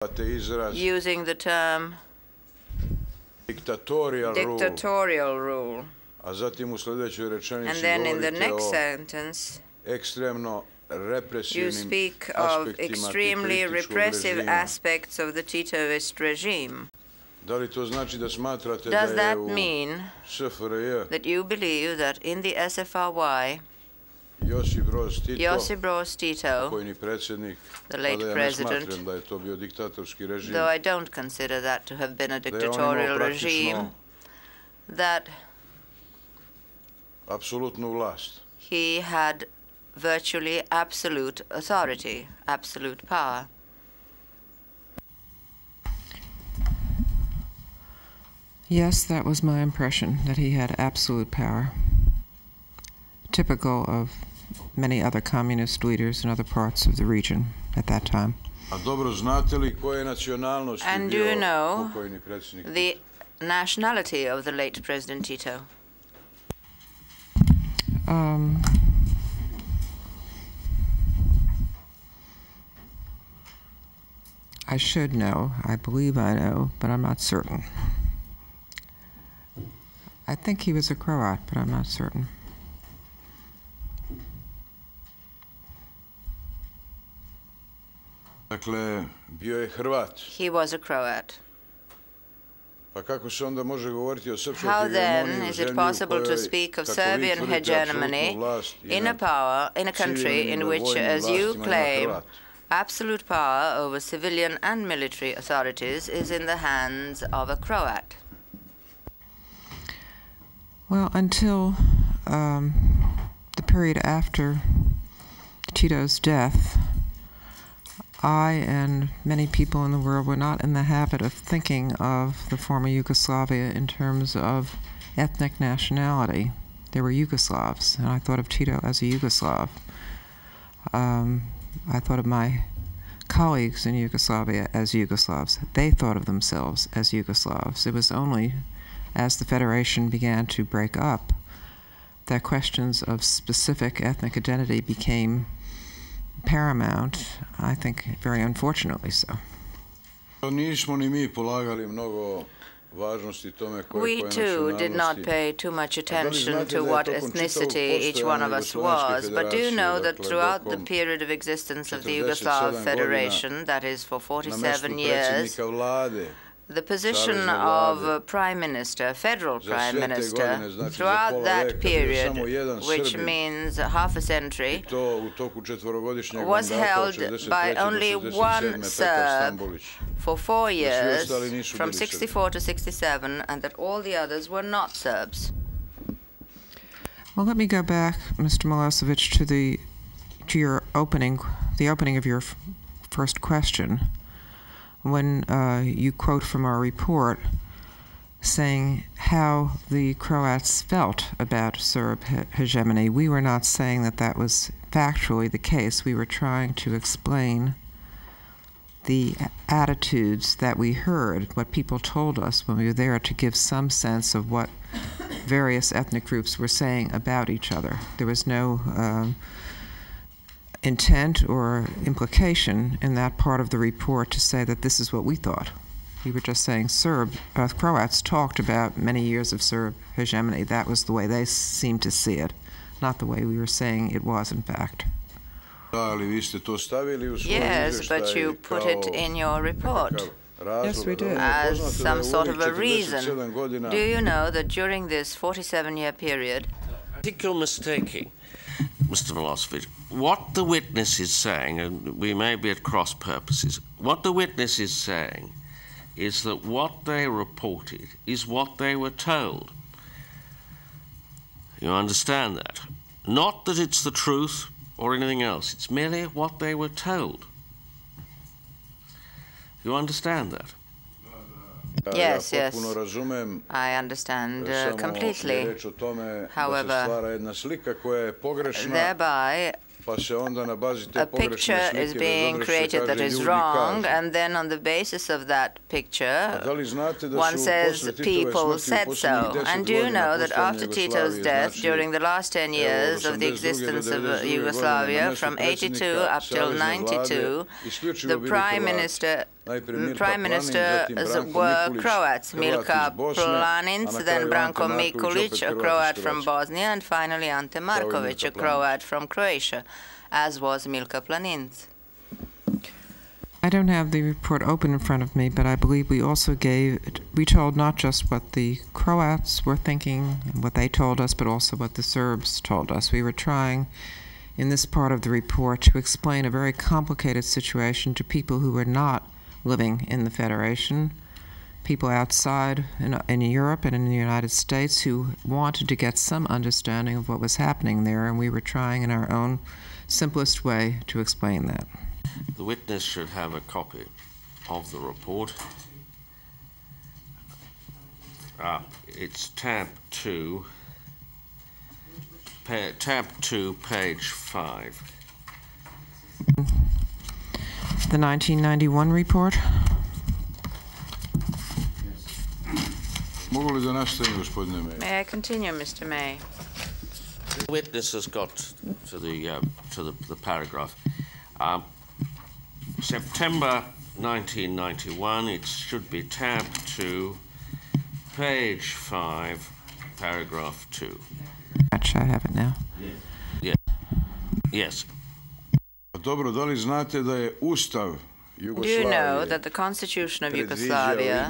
using the term dictatorial rule. And then in the next sentence, you speak of extremely repressive aspects of the Titoist regime. Does that mean that you believe that in the SFRY, Josip Broz Tito, the late president, though I don't consider that to have been a dictatorial regime, that he had virtually absolute authority, absolute power? Yes, that was my impression, that he had absolute power, typical of many other communist leaders in other parts of the region at that time. And do you know the nationality of the late President Tito? I should know. I believe I know, but I'm not certain. I think he was a Croat, but I'm not certain. He was a Croat. How then is it possible to speak of Serbian hegemony in a country in which, as you claim, absolute power over civilian and military authorities is in the hands of a Croat? Well, until the period after Tito's death, I and many people in the world were not in the habit of thinking of the former Yugoslavia in terms of ethnic nationality. They were Yugoslavs, and I thought of Tito as a Yugoslav. I thought of my colleagues in Yugoslavia as Yugoslavs. They thought of themselves as Yugoslavs. It was only as the Federation began to break up that questions of specific ethnic identity became paramount, I think very unfortunately so. We too did not pay too much attention to what ethnicity each one of us was, but do know that throughout the period of existence of the Yugoslav Federation, that is for 47 years, the position of Prime Minister, Federal Prime Minister, throughout that period, which means half a century, was held by only one Serb for 4 years, from 64 to 67, and that all the others were not Serbs. Well, let me go back, Mr. Milosevic, to the opening of your first question, when you quote from our report saying how the Croats felt about Serb hegemony. We were not saying that that was factually the case. We were trying to explain the attitudes that we heard, what people told us when we were there, to give some sense of what various ethnic groups were saying about each other. There was no intent or implication in that part of the report to say that this is what we thought. We were just saying Croats talked about many years of Serb hegemony. That was the way they seemed to see it, not the way we were saying it was, in fact. Yes, but you put it in your report. Yes, we did. As some sort of a reason. Do you know that during this 47-year period... I think you're mistaking, Mr. Milosevic. What the witness is saying, and we may be at cross purposes, what the witness is saying is that what they reported is what they were told. You understand that? Not that it's the truth or anything else. It's merely what they were told. You understand that? Yes, yes. I understand completely. However, thereby a picture is being created that is wrong, and then on the basis of that picture, one says the people said so. And do you know that after Tito's death, during the last 10 years of the existence of Yugoslavia, from 82 up till 92, the Prime Ministers were Croats, Milka Planinc, then Branko Mikulic, a Croat from Bosnia, and finally Ante Markovic, a Croat from Croatia, as was Milka Planinc. I don't have the report open in front of me, but I believe we also we told not just what the Croats were thinking and what they told us, but also what the Serbs told us. We were trying, in this part of the report, to explain a very complicated situation to people who were not living in the Federation, people outside in Europe and in the United States who wanted to get some understanding of what was happening there, and we were trying in our own simplest way to explain that. The witness should have a copy of the report. It's tab 2, page 5. The 1991 report. May I continue, Mr. May? The witness has got to the paragraph. September 1991, it should be tab 2, page 5, paragraph 2. I have it now. Yeah. Yes. Do you know that the Constitution of Yugoslavia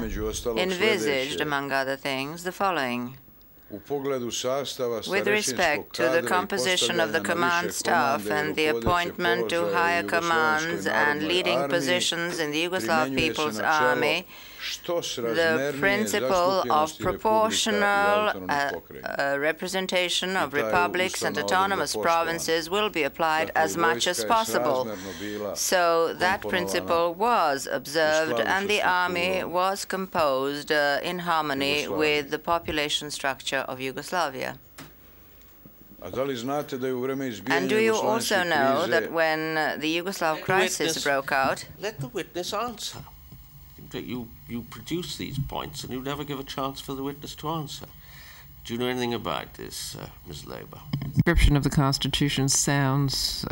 envisaged, among other things, the following? With respect to the composition of the command staff and the appointment to higher commands and leading positions in the Yugoslav People's Army, the principle of proportional representation of republics and autonomous provinces will be applied as much as possible. So that principle was observed, and the army was composed in harmony with the population structure of Yugoslavia. And do you also know that when the Yugoslav crisis broke out... Let the witness answer. You produce these points and you never give a chance for the witness to answer. Do you know anything about this, Ms. Labour? The description of the Constitution sounds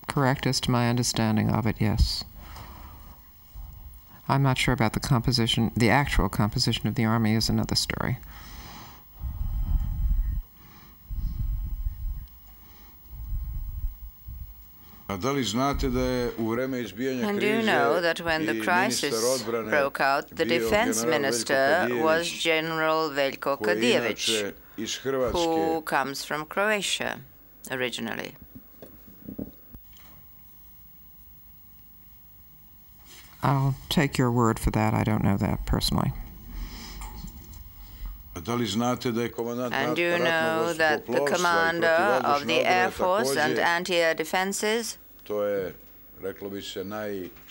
correct as to my understanding of it, yes. I'm not sure about the composition. The actual composition of the army is another story. And do you know that when the crisis broke out, the defense minister was General Veljko Kadijević, who comes from Croatia originally? I'll take your word for that. I don't know that personally. And do you know that the commander of the Air Force and anti-air defenses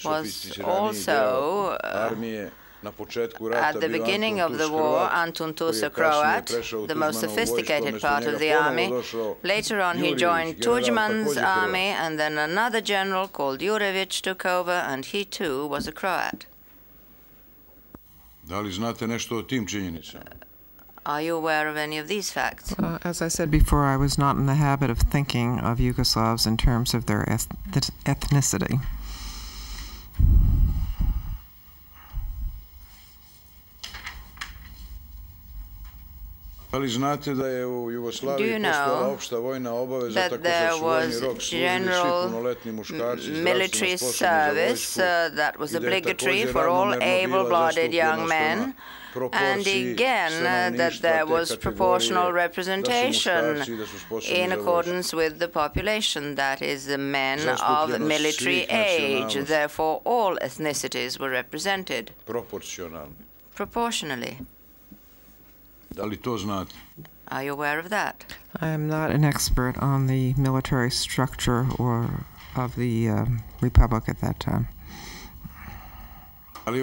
was also, at the beginning of the war, Antun Tus, a Croat, the most sophisticated part of the army. Later on he joined Tudjman's army, and then another general called Jurević took over, and he too was a Croat. Are you aware of any of these facts? As I said before, I was not in the habit of thinking of Yugoslavs in terms of their ethnicity. Do you know that there was general military service that was obligatory for all able-bodied young men, and again that there was proportional representation in accordance with the population, that is, the men of military age. Therefore, all ethnicities were represented proportionally. Are you aware of that? I am not an expert on the military structure or of the Republic at that time. Do you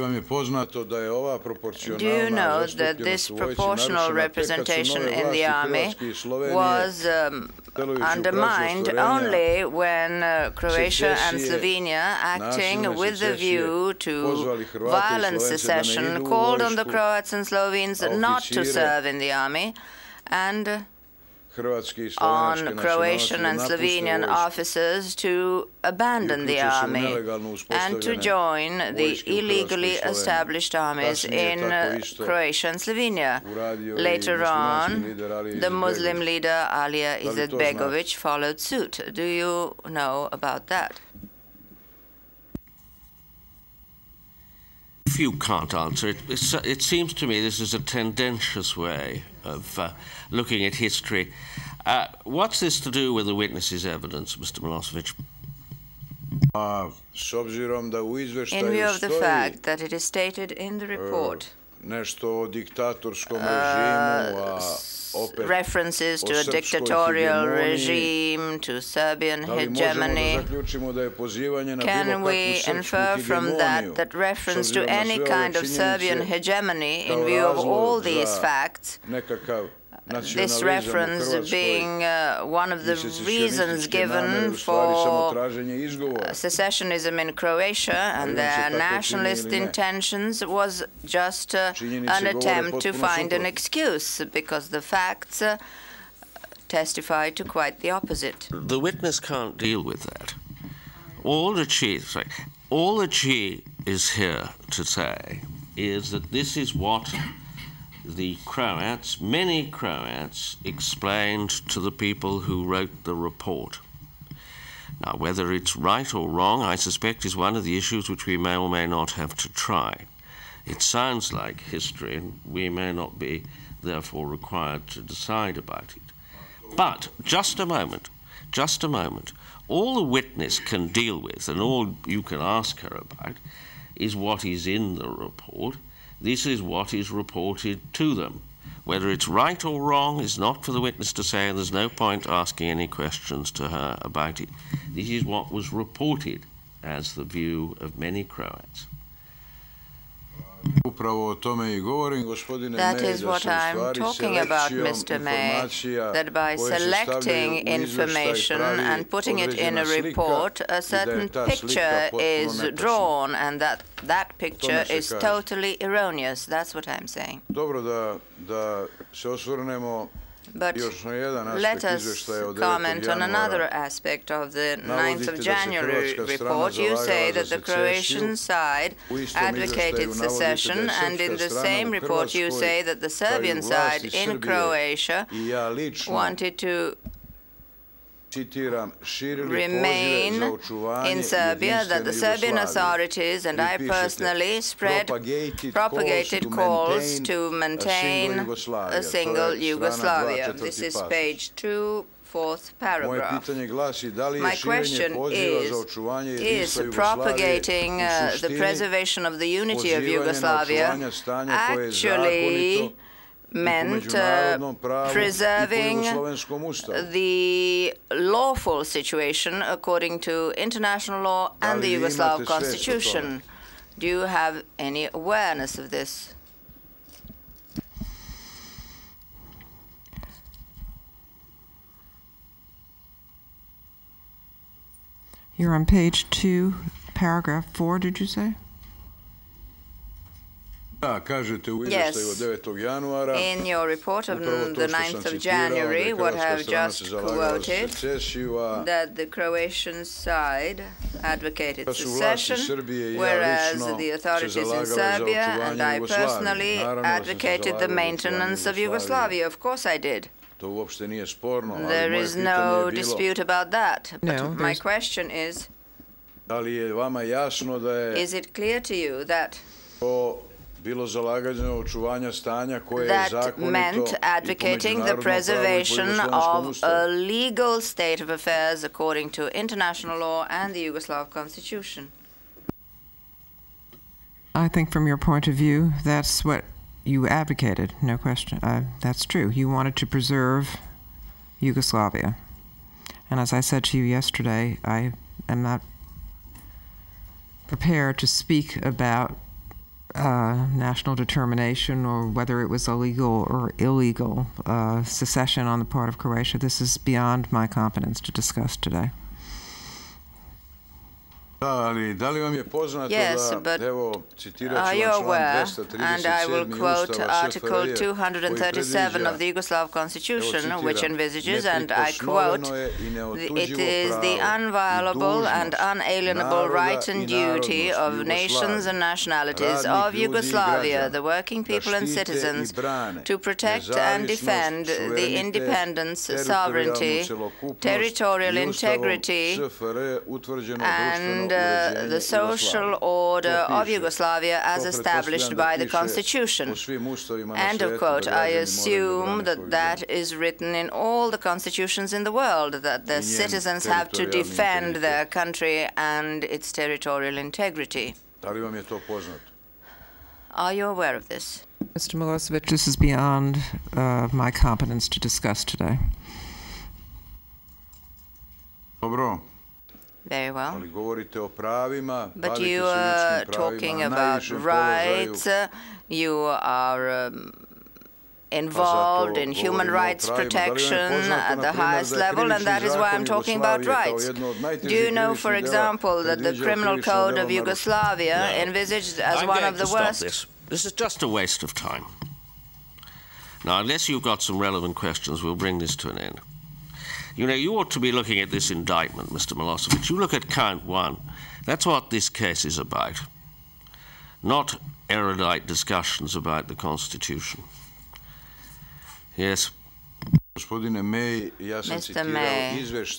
know that this proportional representation in the army was undermined only when Croatia and Slovenia, acting with the view to violent secession, called on the Croats and Slovenes not to serve in the army, and on Croatian and Slovenian officers to abandon the army and to join the illegally established armies in Croatia and Slovenia. Later on, the Muslim leader Alija Izetbegović followed suit. Do you know about that? If you can't answer it, it seems to me this is a tendentious way of looking at history. What's this to do with the witness's evidence, Mr. Milosevic? In view of the fact that it is stated in the report, references to a dictatorial regime, to Serbian hegemony, can we infer from that reference to any kind of Serbian hegemony, in view of all these facts, this reference being one of the reasons given for secessionism in Croatia and their nationalist intentions, was just an attempt to find an excuse, because the facts testify to quite the opposite. The witness can't deal with that. All that she is here to say is that this is what the Croats, many Croats, explained to the people who wrote the report. Now, whether it's right or wrong, I suspect, is one of the issues which we may or may not have to try. It sounds like history, and we may not be, therefore, required to decide about it. But, just a moment. All the witness can deal with, and all you can ask her about, is what is in the report. This is what is reported to them. Whether it's right or wrong is not for the witness to say, and there's no point asking any questions to her about it. This is what was reported as the view of many Croats. That is what I'm talking about, Mr. May, that by selecting information and putting it in a report, a certain picture is drawn, and that picture is totally erroneous. That's what I'm saying. But let us comment on another aspect of the 9th of January report. You say that the Croatian side advocated secession, and in the same report you say that the Serbian side in Croatia wanted to remain in Serbia, that the Serbian authorities and I personally propagated calls to maintain a single Yugoslavia. This is page 2, 4th paragraph. My question is propagating the preservation of the unity of Yugoslavia actually meant preserving the lawful situation according to international law and the Yugoslav constitution? Do you have any awareness of this? You're on page 2, paragraph 4, did you say? Yes. In your report of the 9th of January, what I have just quoted, that the Croatian side advocated secession, whereas the authorities in Serbia and I personally advocated the maintenance of Yugoslavia. Of course I did. There is no dispute about that. But my question is it clear to you that that meant advocating the preservation of a legal state of affairs according to international law and the Yugoslav constitution? I think from your point of view, that's what you advocated, no question. That's true. You wanted to preserve Yugoslavia. And as I said to you yesterday, I am not prepared to speak about national determination or whether it was illegal or illegal secession on the part of Croatia. This is beyond my competence to discuss today. Yes, but are you aware, and I will quote Article 237 of the Yugoslav Constitution, which envisages, and I quote, "It is the inviolable and unalienable right and duty of nations and nationalities of Yugoslavia, the working people and citizens, to protect and defend the independence, sovereignty, territorial integrity, and the social order of Yugoslavia as established by the Constitution." End of quote. I assume that that is written in all the constitutions in the world, that the citizens have to defend their country and its territorial integrity. Are you aware of this? Mr. Milosevic, this is beyond my competence to discuss today. Very well. But you are talking about rights, you are involved in human rights protection at the highest level, and that is why I'm talking about rights. Do you know, for example, that the Criminal Code of Yugoslavia envisaged as one of the worst... This is just a waste of time. Now, unless you've got some relevant questions, we'll bring this to an end. You know, you ought to be looking at this indictment, Mr. Milosevic. You look at count 1. That's what this case is about, not erudite discussions about the Constitution. Yes. Mr. May,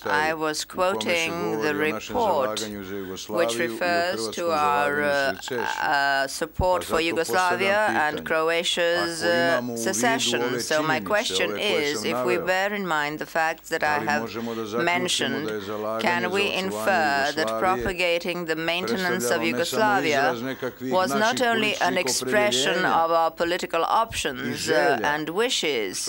I was quoting the report which refers to our support for Yugoslavia and Croatia's secession. So my question is, if we bear in mind the facts that I have mentioned, can we infer that propagating the maintenance of Yugoslavia was not only an expression of our political options and wishes,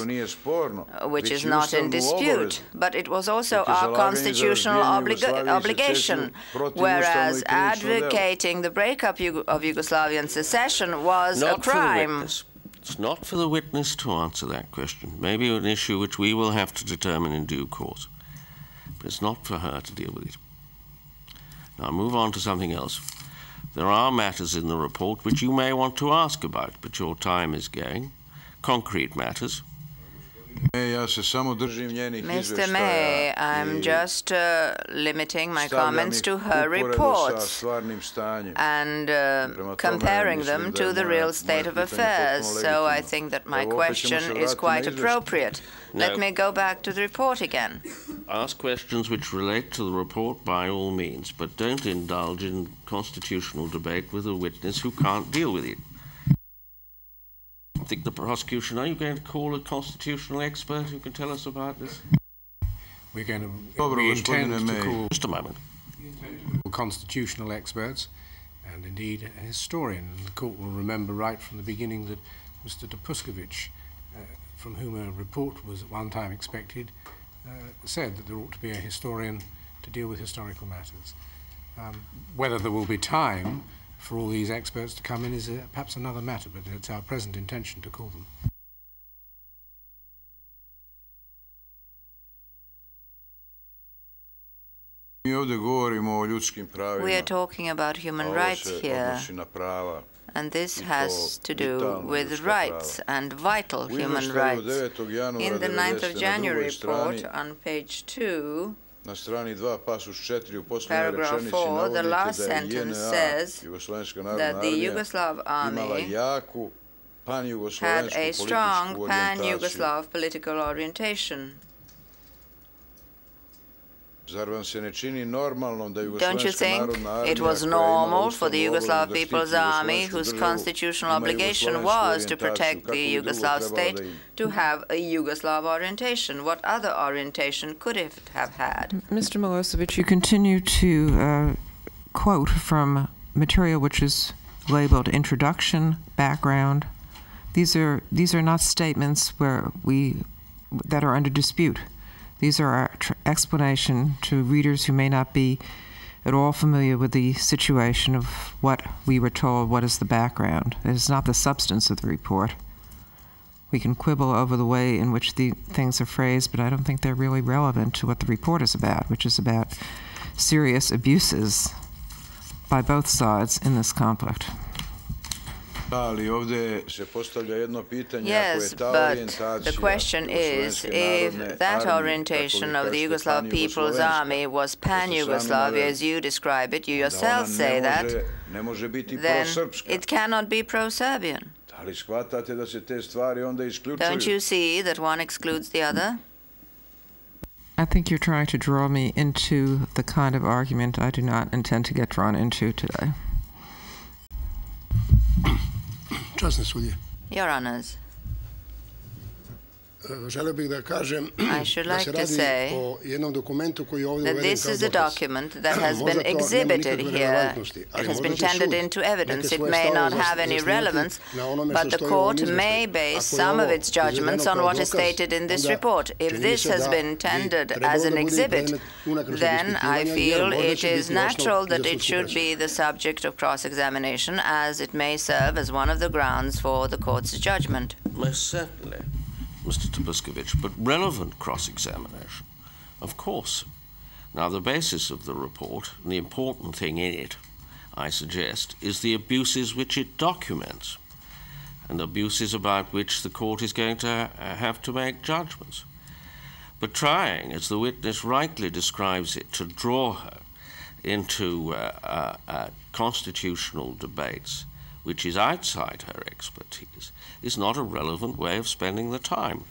which is not in dispute, but it was also our constitutional obligation, whereas advocating the breakup of Yugoslavian secession was a crime? It's not for the witness to answer that question. Maybe an issue which we will have to determine in due course. But it's not for her to deal with it. Now move on to something else. There are matters in the report which you may want to ask about, but your time is going. Concrete matters. Mr. May, I'm just limiting my comments to her reports and comparing them to the real state of affairs. So I think that my question is quite appropriate. Let me go back to the report again. Ask questions which relate to the report by all means, but don't indulge in constitutional debate with a witness who can't deal with it. I think the prosecution, are you going to call a constitutional expert who can tell us about this? We intend to call just a moment. Constitutional experts and indeed a historian. And the court will remember right from the beginning that Mr. Dopuskovic, from whom a report was at one time expected, said that there ought to be a historian to deal with historical matters. Whether there will be time for all these experts to come in is perhaps another matter, but it's our present intention to call them. We are talking about human rights here, and this has to do with rights and vital human rights. In the 9th of January report on page 2, paragraph 4, the last sentence says that the Yugoslav army had a strong pan-Yugoslav political orientation. Don't you think it was normal for the Yugoslav People's Army, whose constitutional obligation was to protect the Yugoslav state, to have a Yugoslav orientation? What other orientation could it have had? Mr. Milosevic, you continue to quote from material which is labeled introduction, background. These are not statements that are under dispute. These are our explanation to readers who may not be at all familiar with the situation of what we were told, what is the background. It is not the substance of the report. We can quibble over the way in which the things are phrased, but I don't think they're really relevant to what the report is about, which is about serious abuses by both sides in this conflict. Yes, but the question is, if that orientation of the Yugoslav People's Army was pan-Yugoslavia, as you describe it, you yourself say that, then it cannot be pro-Serbian. Don't you see that one excludes the other? I think you're trying to draw me into the kind of argument I do not intend to get drawn into today. Your Honors, I should like to say that this is a document that has been exhibited here. It has been tendered into evidence. It may not have any relevance, but the court may base some of its judgments on what is stated in this report. If this has been tendered as an exhibit, then I feel it is natural that it should be the subject of cross-examination, as it may serve as one of the grounds for the court's judgment. Most certainly, Mr. Topuskovich, but relevant cross-examination, of course. Now, the basis of the report, and the important thing in it, I suggest, is the abuses which it documents, and abuses about which the court is going to have to make judgments. But trying, as the witness rightly describes it, to draw her into constitutional debates, which is outside her expertise, is not a relevant way of spending the time.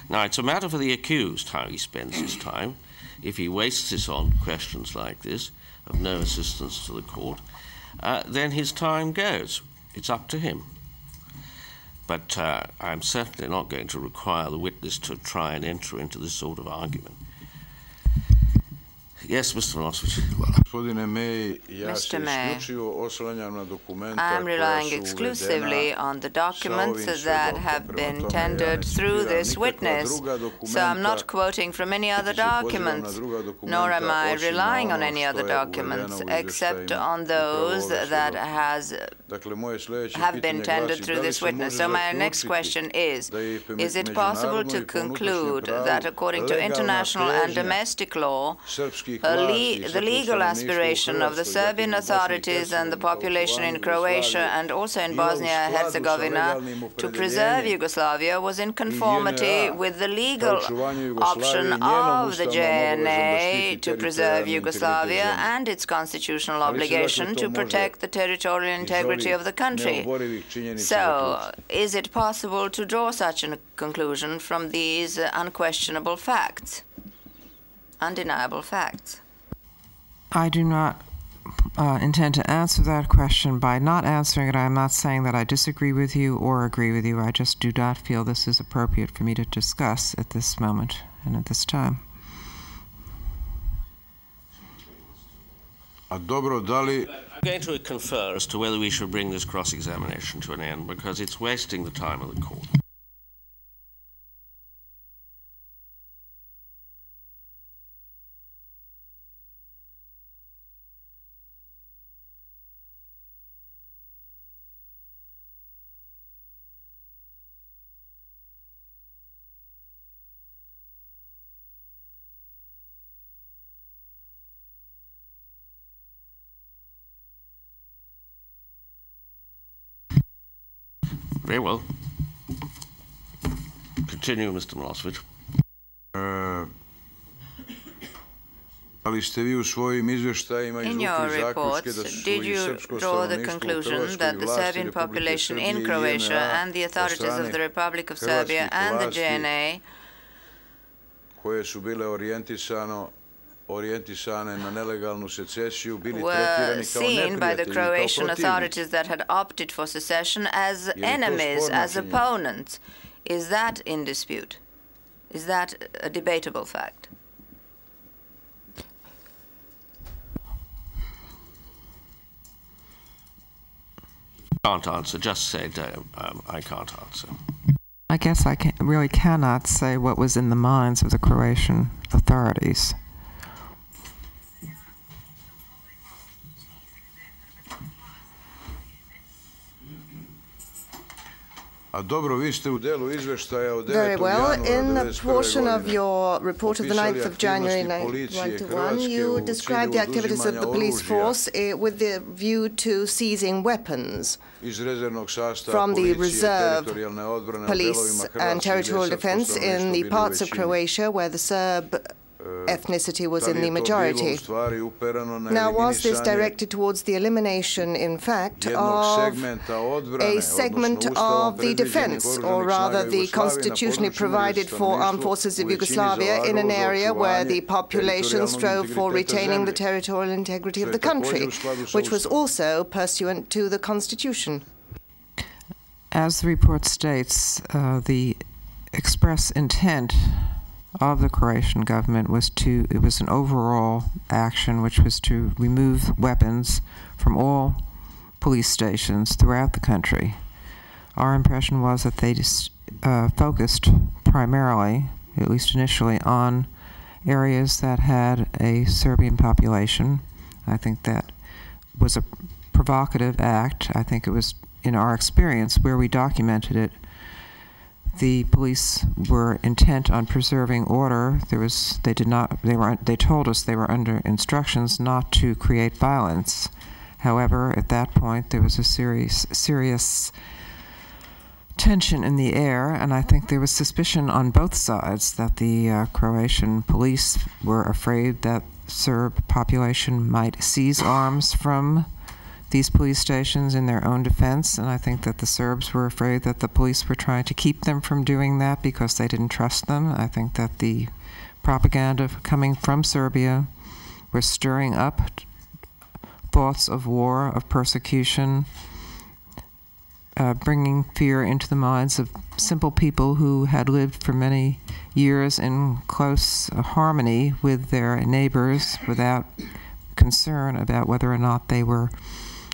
Now, it's a matter for the accused how he spends his time. If he wastes it on questions like this, of no assistance to the court, then his time goes. It's up to him. But I'm certainly not going to require the witness to try and enter into this sort of argument. Yes, Mr. Milosevic. Mr. May, I am relying exclusively on the documents that have been tendered through this witness, so I'm not quoting from any other documents, nor am I relying on any other documents, except on those that have been tendered through this witness. So my next question is it possible to conclude that according to international and domestic law, the legal aspiration of the Serbian authorities and the population in Croatia and also in Bosnia-Herzegovina to preserve Yugoslavia was in conformity with the legal option of the JNA to preserve Yugoslavia and its constitutional obligation to protect the territorial integrity of the country? So, is it possible to draw such a conclusion from these unquestionable facts? Undeniable facts. I do not intend to answer that question. By not answering it, I am not saying that I disagree with you or agree with you. I just do not feel this is appropriate for me to discuss at this moment and at this time. I'm going to confer as to whether we should bring this cross-examination to an end, because it's wasting the time of the court. Very well. Continue, Mr. Milosevic. In your reports, did you draw the conclusion that the Serbian population in Croatia and the authorities of the Republic of Serbia and the JNA were seen by the Croatian authorities that had opted for secession as enemies, as opponents? Is that in dispute? Is that a debatable fact? I can't answer. Just say I can't answer. I guess I really cannot say what was in the minds of the Croatian authorities. Very well. In the portion of your report of the 9th of January 1991, you described the activities of the police force with the view to seizing weapons from the reserve police and territorial defense in the parts of Croatia where the Serb ethnicity was in the majority. Now, was this directed towards the elimination, in fact, of a segment of the defense, or rather the constitutionally provided for armed forces of Yugoslavia in an area where the population strove for retaining the territorial integrity of the country, which was also pursuant to the Constitution? As the report states, the express intent of the Croatian government was it was an overall action which was to remove weapons from all police stations throughout the country. Our impression was that they just focused primarily, at least initially, on areas that had a Serbian population. I think that was a provocative act. I think it was, in our experience, where we documented it, the police were intent on preserving order. They told us they were under instructions not to create violence. However, at that point, there was a serious tension in the air, and I think there was suspicion on both sides that the Croatian police were afraid that Serb population might seize arms from these police stations in their own defense, and I think that the Serbs were afraid that the police were trying to keep them from doing that because they didn't trust them. I think that the propaganda coming from Serbia was stirring up thoughts of war, of persecution, bringing fear into the minds of simple people who had lived for many years in close harmony with their neighbors without concern about whether or not they were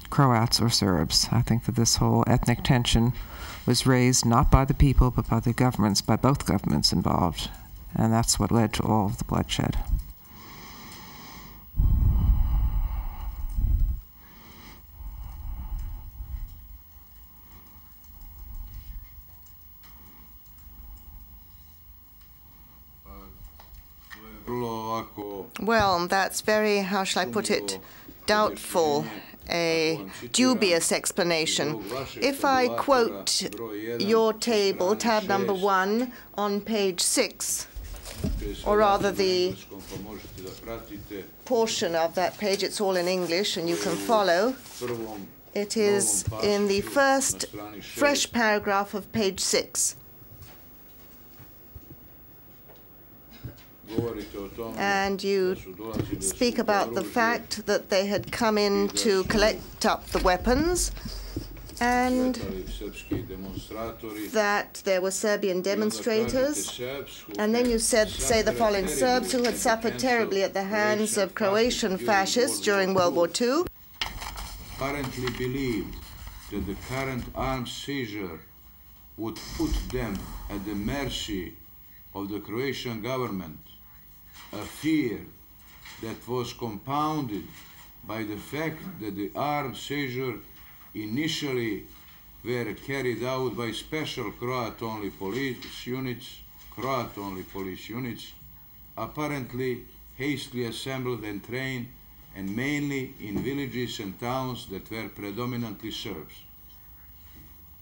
Croats or Serbs. I think that this whole ethnic tension was raised not by the people but by the governments, by both governments involved, and that's what led to all of the bloodshed. Well, that's very, how shall I put it, doubtful, a dubious explanation. If I quote your table, tab number 1, on page 6, or rather the portion of that page, it's all in English and you can follow. It is in the first fresh paragraph of page 6. And you speak about the fact that they had come in to collect up the weapons and that there were Serbian demonstrators. And then you say the following: Serbs who had suffered terribly at the hands of Croatian fascists during World War II apparently believed that the current arms seizure would put them at the mercy of the Croatian government, a fear that was compounded by the fact that the arms seizure initially were carried out by special Croat-only police units, apparently hastily assembled and trained, and mainly in villages and towns that were predominantly Serbs.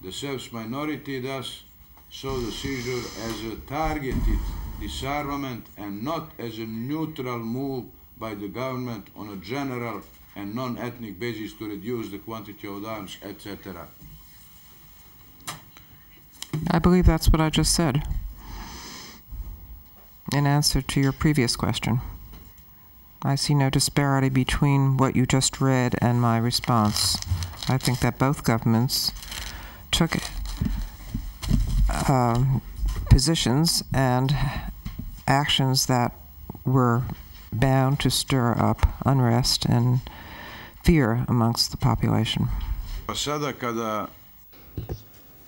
The Serbs minority thus saw the seizure as a targeted disarmament and not as a neutral move by the government on a general and non-ethnic basis to reduce the quantity of arms, etc. I believe that's what I just said in answer to your previous question. I see no disparity between what you just read and my response. I think that both governments took positions and actions that were bound to stir up unrest and fear amongst the population.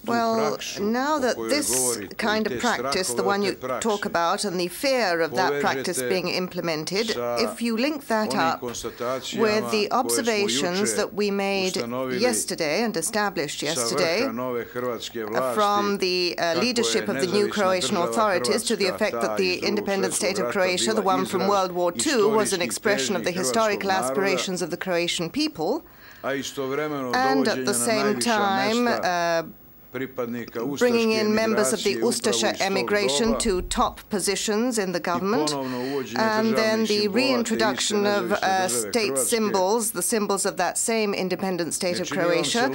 Well, now that this kind of practice, the one you talk about, and the fear of that practice being implemented, if you link that up with the observations that we made yesterday and established yesterday from the leadership of the new Croatian authorities to the effect that the independent state of Croatia, the one from World War II, was an expression of the historical aspirations of the Croatian people, and at the same time bringing in members of the Ustasha emigration to top positions in the government, and then the reintroduction of state symbols, the symbols of that same independent state of Croatia.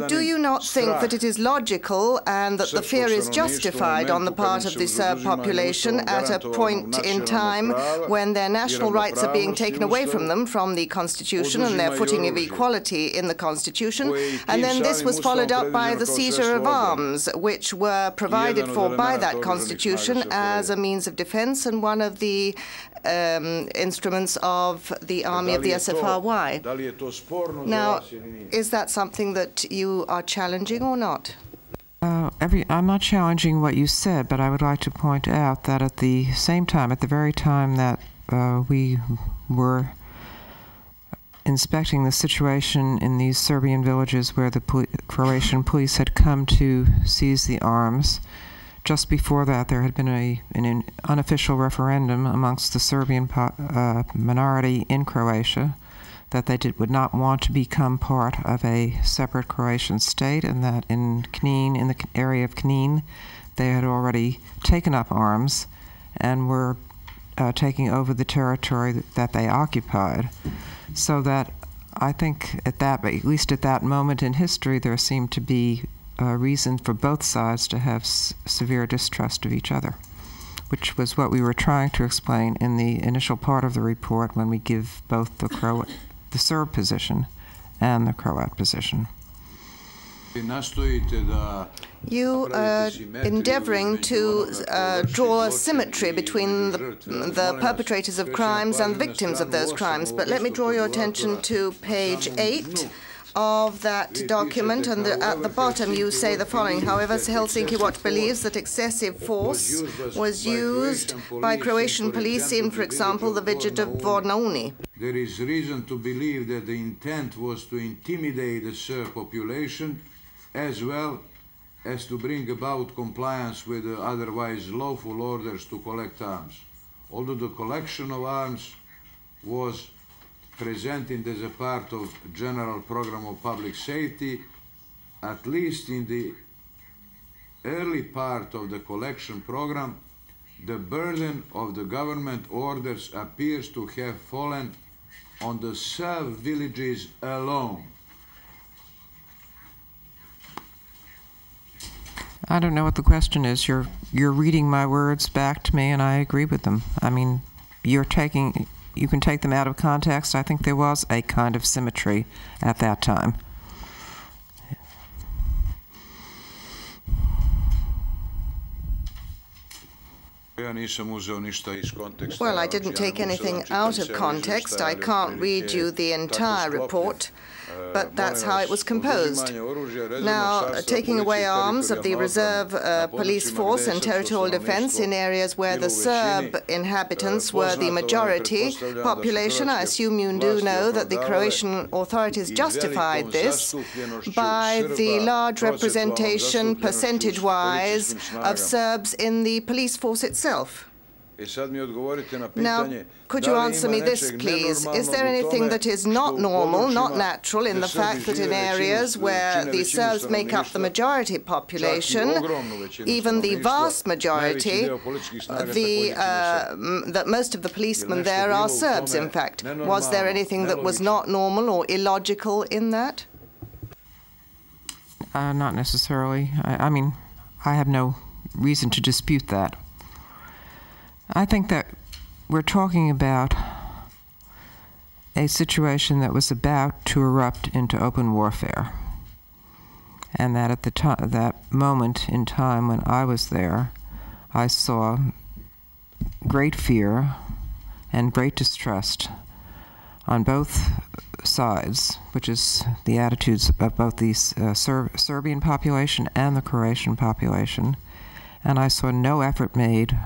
Do you not think that it is logical and that the fear is justified on the part of the Serb population at a point in time when their national rights are being taken away from them from the Constitution and their footing of equality in the Constitution, and then this was followed up by the seizure of arms, which were provided for by that Constitution as a means of defense and one of the instruments of the army of the SFRY. Now, is that something that you are challenging or not? I'm not challenging what you said, but I would like to point out that at the same time, at the very time that we were inspecting the situation in these Serbian villages where the Croatian police had come to seize the arms, just before that there had been an unofficial referendum amongst the Serbian minority in Croatia that they would not want to become part of a separate Croatian state, and that in Knin, in the area of Knin, they had already taken up arms and were taking over the territory that they occupied. So that I think at least at that moment in history, there seemed to be a reason for both sides to have severe distrust of each other, which was what we were trying to explain in the initial part of the report when we give both the Serb position and the Croat position. You are endeavoring to draw a symmetry between the perpetrators of crimes and the victims of those crimes. But let me draw your attention to page 8 of that document, and at the bottom you say the following: however, Helsinki Watch believes that excessive force was used by Croatian police in, for example, the village of Vornauni. There is reason to believe that the intent was to intimidate the Serb population as well as to bring about compliance with the otherwise lawful orders to collect arms. Although the collection of arms was presented as a part of general program of public safety, at least in the early part of the collection program, the burden of the government orders appears to have fallen on the Serb villages alone. I don't know what the question is. You're reading my words back to me, and I agree with them. I mean, you can take them out of context. I think there was a kind of symmetry at that time. Well, I didn't take anything out of context. I can't read you the entire report, but that's how it was composed. Now, taking away arms of the reserve police force and territorial defense in areas where the Serb inhabitants were the majority population, I assume you do know that the Croatian authorities justified this by the large representation, percentage-wise, of Serbs in the police force itself. Now, could you answer me this, please? Is there anything that is not normal, not natural, in the fact that in areas where the Serbs make up the majority population, even the vast majority, that most of the policemen there are Serbs, in fact? Was there anything that was not normal or illogical in that? Not necessarily. I mean, I have no reason to dispute that. I think that we're talking about a situation that was about to erupt into open warfare, and that at that moment in time when I was there, I saw great fear and great distrust on both sides, which is the attitudes of both the Serbian population and the Croatian population, and I saw no effort made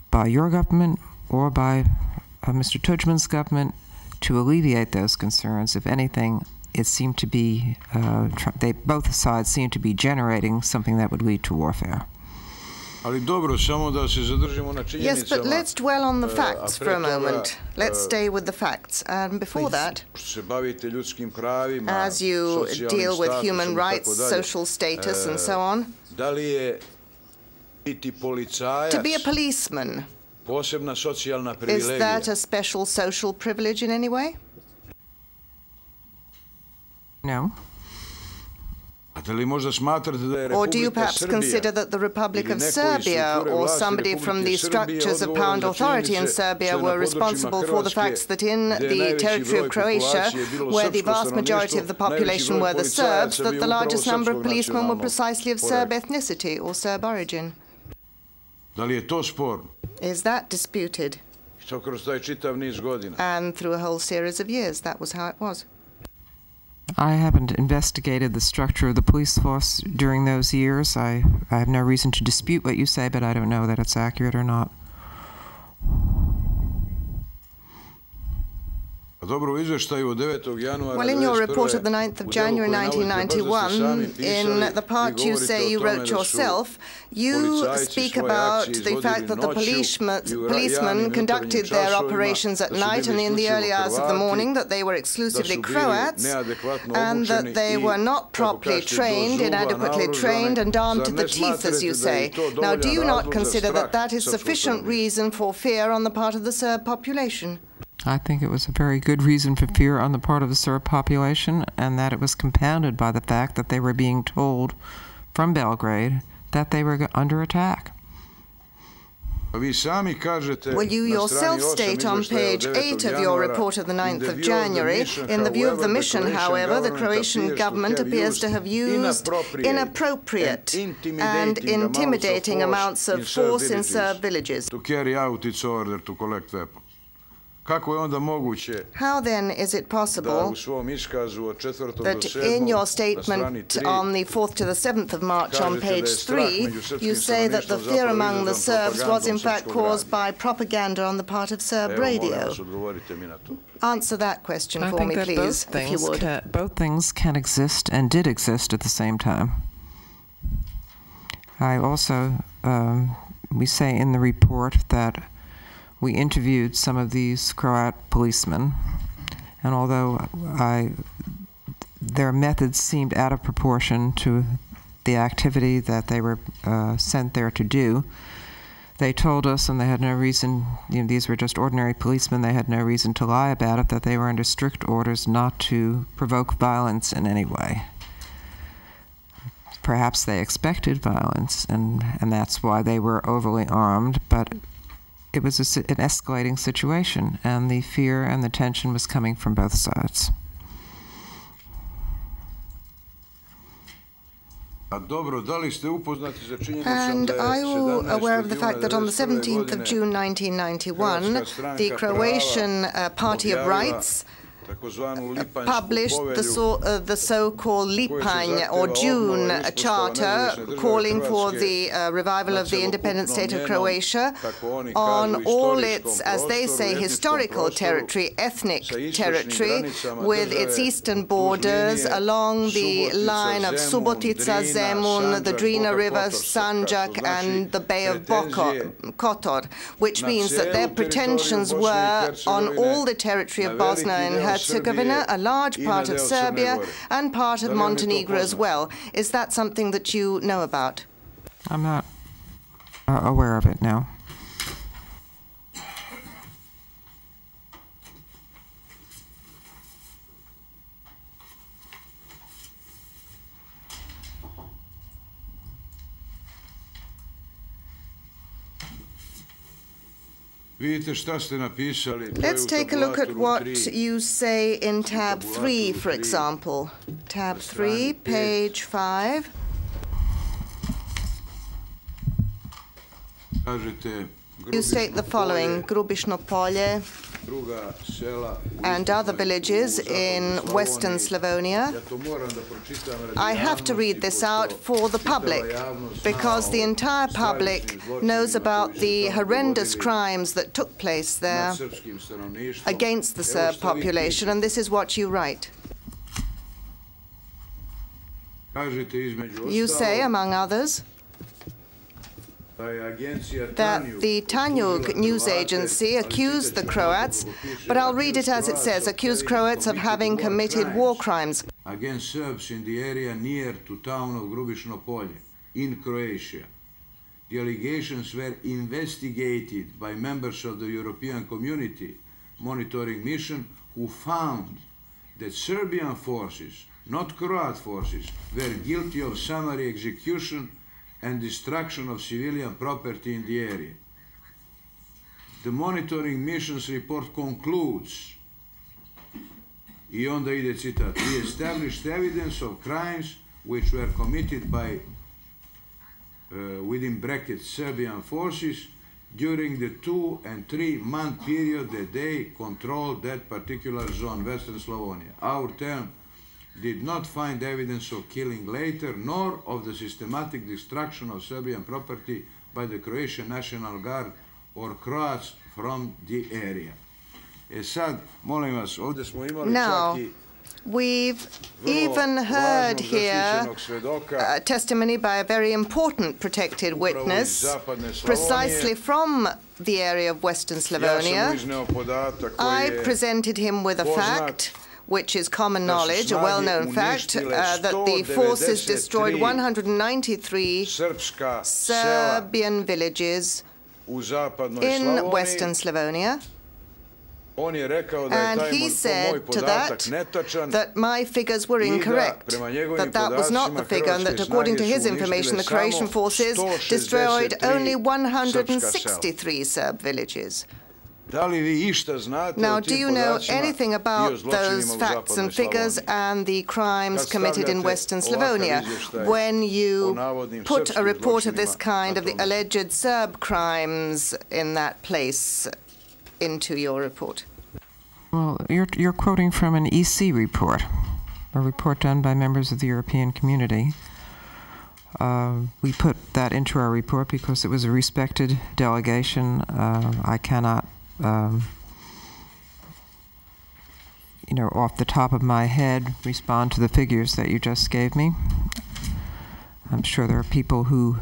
by your government or by Mr. Tudjman's government to alleviate those concerns. If anything, it seemed to be, both sides seemed to be generating something that would lead to warfare. Yes, but let's dwell on the facts for a moment. Let's stay with the facts. And before that, as you deal with human rights, social status, and so on, to be a policeman, is that a special social privilege in any way? No. Or do you perhaps consider that the Republic of Serbia or somebody from the structures of power and authority in Serbia were responsible for the facts that in the territory of Croatia, where the vast majority of the population were the Serbs, that the largest number of policemen were precisely of Serb ethnicity or Serb origin? Is that disputed? And through a whole series of years, that was how it was. I haven't investigated the structure of the police force during those years. I have no reason to dispute what you say, but I don't know that it's accurate or not. Well, in your report of the 9th of January 1991, in the part you say you wrote yourself, you speak about the fact that the policemen conducted their operations at night and in the early hours of the morning, that they were exclusively Croats, and that they were not properly trained, inadequately trained, and armed to the teeth, as you say. Now, do you not consider that that is sufficient reason for fear on the part of the Serb population? I think it was a very good reason for fear on the part of the Serb population, and that it was compounded by the fact that they were being told from Belgrade that they were under attack. Well, you yourself state on page 8 of your report of the 9th of January, in the view of the mission, however, the Croatian government appears to have used inappropriate and intimidating amounts of force in Serb villages. To carry out its order to collect weapons. How then is it possible that in your statement on the 4th to the 7th of March on page 3, you say that the fear among the Serbs was in fact caused by propaganda on the part of Serb radio? Answer that question for me, please, if you would. Both things can exist and did exist at the same time. I also, we say in the report that we interviewed some of these Croat policemen, and although their methods seemed out of proportion to the activity that they were sent there to do, they told us, and they had no reason, these were just ordinary policemen, they had no reason to lie about it, that they were under strict orders not to provoke violence in any way. Perhaps they expected violence, and that's why they were overly armed, but it was an escalating situation, and the fear and the tension was coming from both sides. And are you aware of the fact that on the 17th of June 1991, the Croatian Party of Rights published the so-called Lipanj or June Charter, calling for the revival of the independent state of Croatia on all its, as they say, historical territory, ethnic territory, with its eastern borders along the line of Subotica, Zemun, the Drina River, Sanjak, and the Bay of Kotor, which means that their pretensions were on all the territory of Bosnia and Herzegovina, a large part of Serbia, and part of Montenegro as well. Is that something that you know about? I'm not aware of it now. Let's take a look at what you say in tab 3, for example. Tab 3, page 5. You state the following: Grubišno Polje, and other villages in Western Slavonia. I have to read this out for the public, because the entire public knows about the horrendous crimes that took place there against the Serb population, and this is what you write. You say, among others, that the Tanjug news agency accused the Croats, but I'll read it as it says, accused Croats of having committed war crimes against Serbs in the area near to town of Grubišno Polje in Croatia. The allegations were investigated by members of the European Community Monitoring Mission, who found that Serbian forces, not Croat forces, were guilty of summary execution and destruction of civilian property in the area. The monitoring mission's report concludes, I onda ide citat, we established evidence of crimes which were committed by, within brackets, Serbian forces during the 2- and 3-month period that they controlled that particular zone, Western Slavonia. Our term did not find evidence of killing later, nor of the systematic destruction of Serbian property by the Croatian National Guard or Croats from the area. Sad, molim vas, ovdje smo imali čak I we've even heard here testimony by a very important protected witness, precisely from the area of Western Slavonia. I presented him with a fact, which is common knowledge, a well-known fact, that the forces destroyed 193 Serbian villages in Western Slavonia. And he said to that my figures were incorrect, that that was not the figure, and that according to his information, the Croatian forces destroyed only 163 Serb villages. Now, do you know anything about those facts and figures and the crimes committed in Western Slavonia when you put a report of this kind, of the alleged Serb crimes in that place, into your report? Well, you're quoting from an EC report, a report done by members of the European Community. We put that into our report because it was a respected delegation. I cannot off the top of my head, respond to the figures that you just gave me. I'm sure there are people who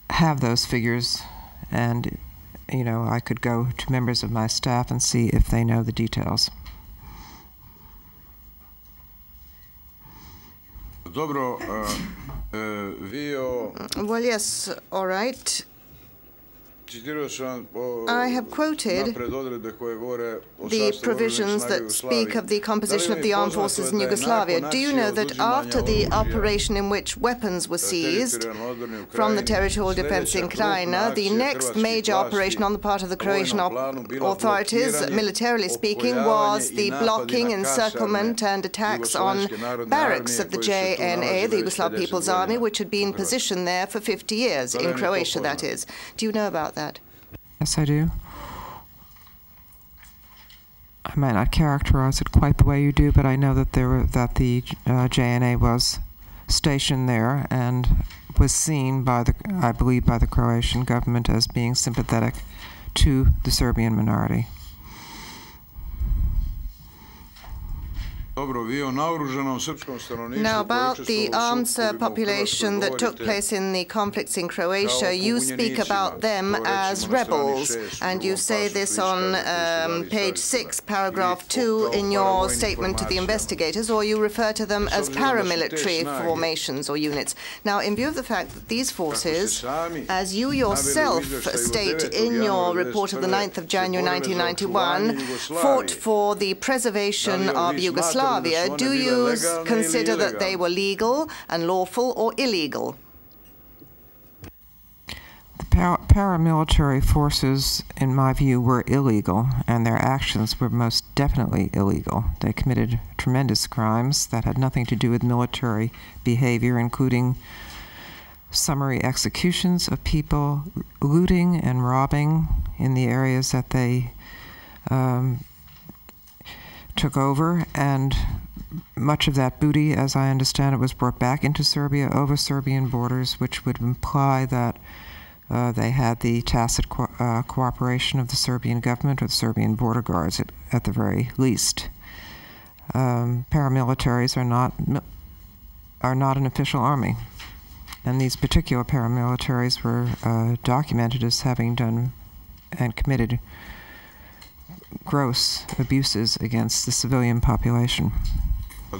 have those figures, and, I could go to members of my staff and see if they know the details. Well, yes, all right. I have quoted the provisions that speak of the composition of the armed forces in Yugoslavia. Do you know that after the operation in which weapons were seized from the territorial defense in Krajina, the next major operation on the part of the Croatian authorities, militarily speaking, was the blocking, encirclement and attacks on barracks of the JNA, the Yugoslav People's Army, which had been positioned there for 50 years, in Croatia, that is. Do you know about that? Yes, I do. I might not characterize it quite the way you do, but I know that the JNA was stationed there and was seen by I believe by the Croatian government as being sympathetic to the Serbian minority. Now, about the armed Serb population that took place in the conflicts in Croatia, you speak about them as rebels, and you say this on page 6, paragraph 2 in your statement to the investigators, or you refer to them as paramilitary formations or units. Now, in view of the fact that these forces, as you yourself state in your report of the 9th of January 1991, fought for the preservation of Yugoslavia, do you consider that they were legal and lawful or illegal? The paramilitary forces, in my view, were illegal, and their actions were most definitely illegal. They committed tremendous crimes that had nothing to do with military behavior, including summary executions of people, looting and robbing in the areas that they took over, and much of that booty, as I understand it, was brought back into Serbia over Serbian borders, which would imply that they had the tacit cooperation of the Serbian government or the Serbian border guards at the very least. Paramilitaries are not an official army, and these particular paramilitaries were documented as having done and committed gross abuses against the civilian population. Well,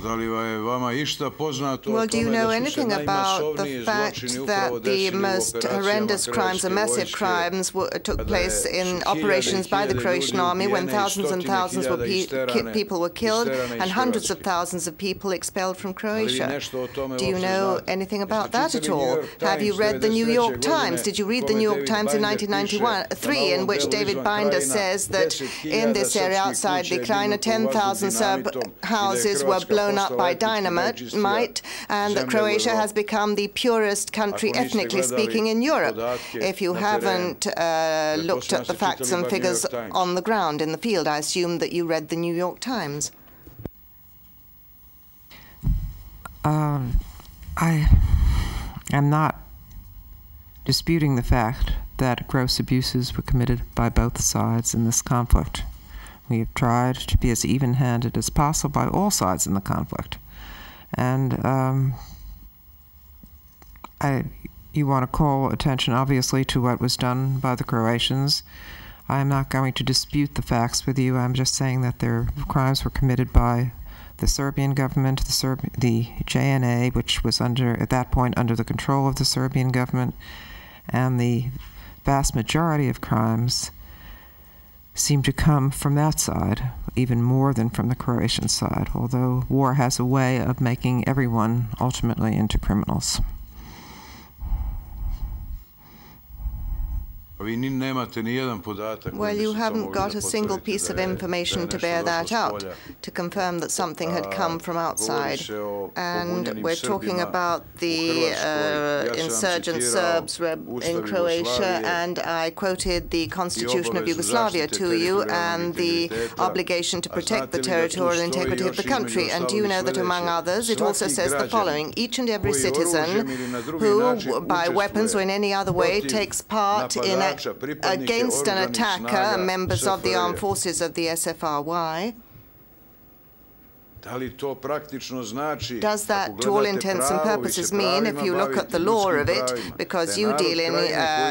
do you know anything about the fact that the most horrendous crimes and massive crimes took place in operations by the Croatian army when thousands and thousands of people were killed and hundreds of thousands of people expelled from Croatia? Do you know anything about that at all? Have you read the New York Times? Did you read the New York Times in 1993, in which David Binder says that in this area outside the Krajina, 10,000 Serb houses were blown up by dynamite, and that Croatia has become the purest country, ethnically speaking, in Europe. If you haven't looked at the facts and figures on the ground, in the field, I assume that you read the New York Times. I am not disputing the fact that gross abuses were committed by both sides in this conflict. We have tried to be as even-handed as possible by all sides in the conflict. And you want to call attention, obviously, to what was done by the Croatians. I am not going to dispute the facts with you. I'm just saying that their crimes were committed by the Serbian government, the JNA, which was at that point under the control of the Serbian government, and the vast majority of crimes seem to come from that side, even more than from the Croatian side, although war has a way of making everyone ultimately into criminals. Well, you haven't got a single piece of information to bear that out, to confirm that something had come from outside. And we're talking about the insurgent Serbs in Croatia, and I quoted the Constitution of Yugoslavia to you and the obligation to protect the territorial integrity of the country. And do you know that, among others, it also says the following: each and every citizen who, by weapons or in any other way, takes part in against an attacker, members of the armed forces of the SFRY, does that, to all intents and purposes, mean, if you look at the law of it, because you deal in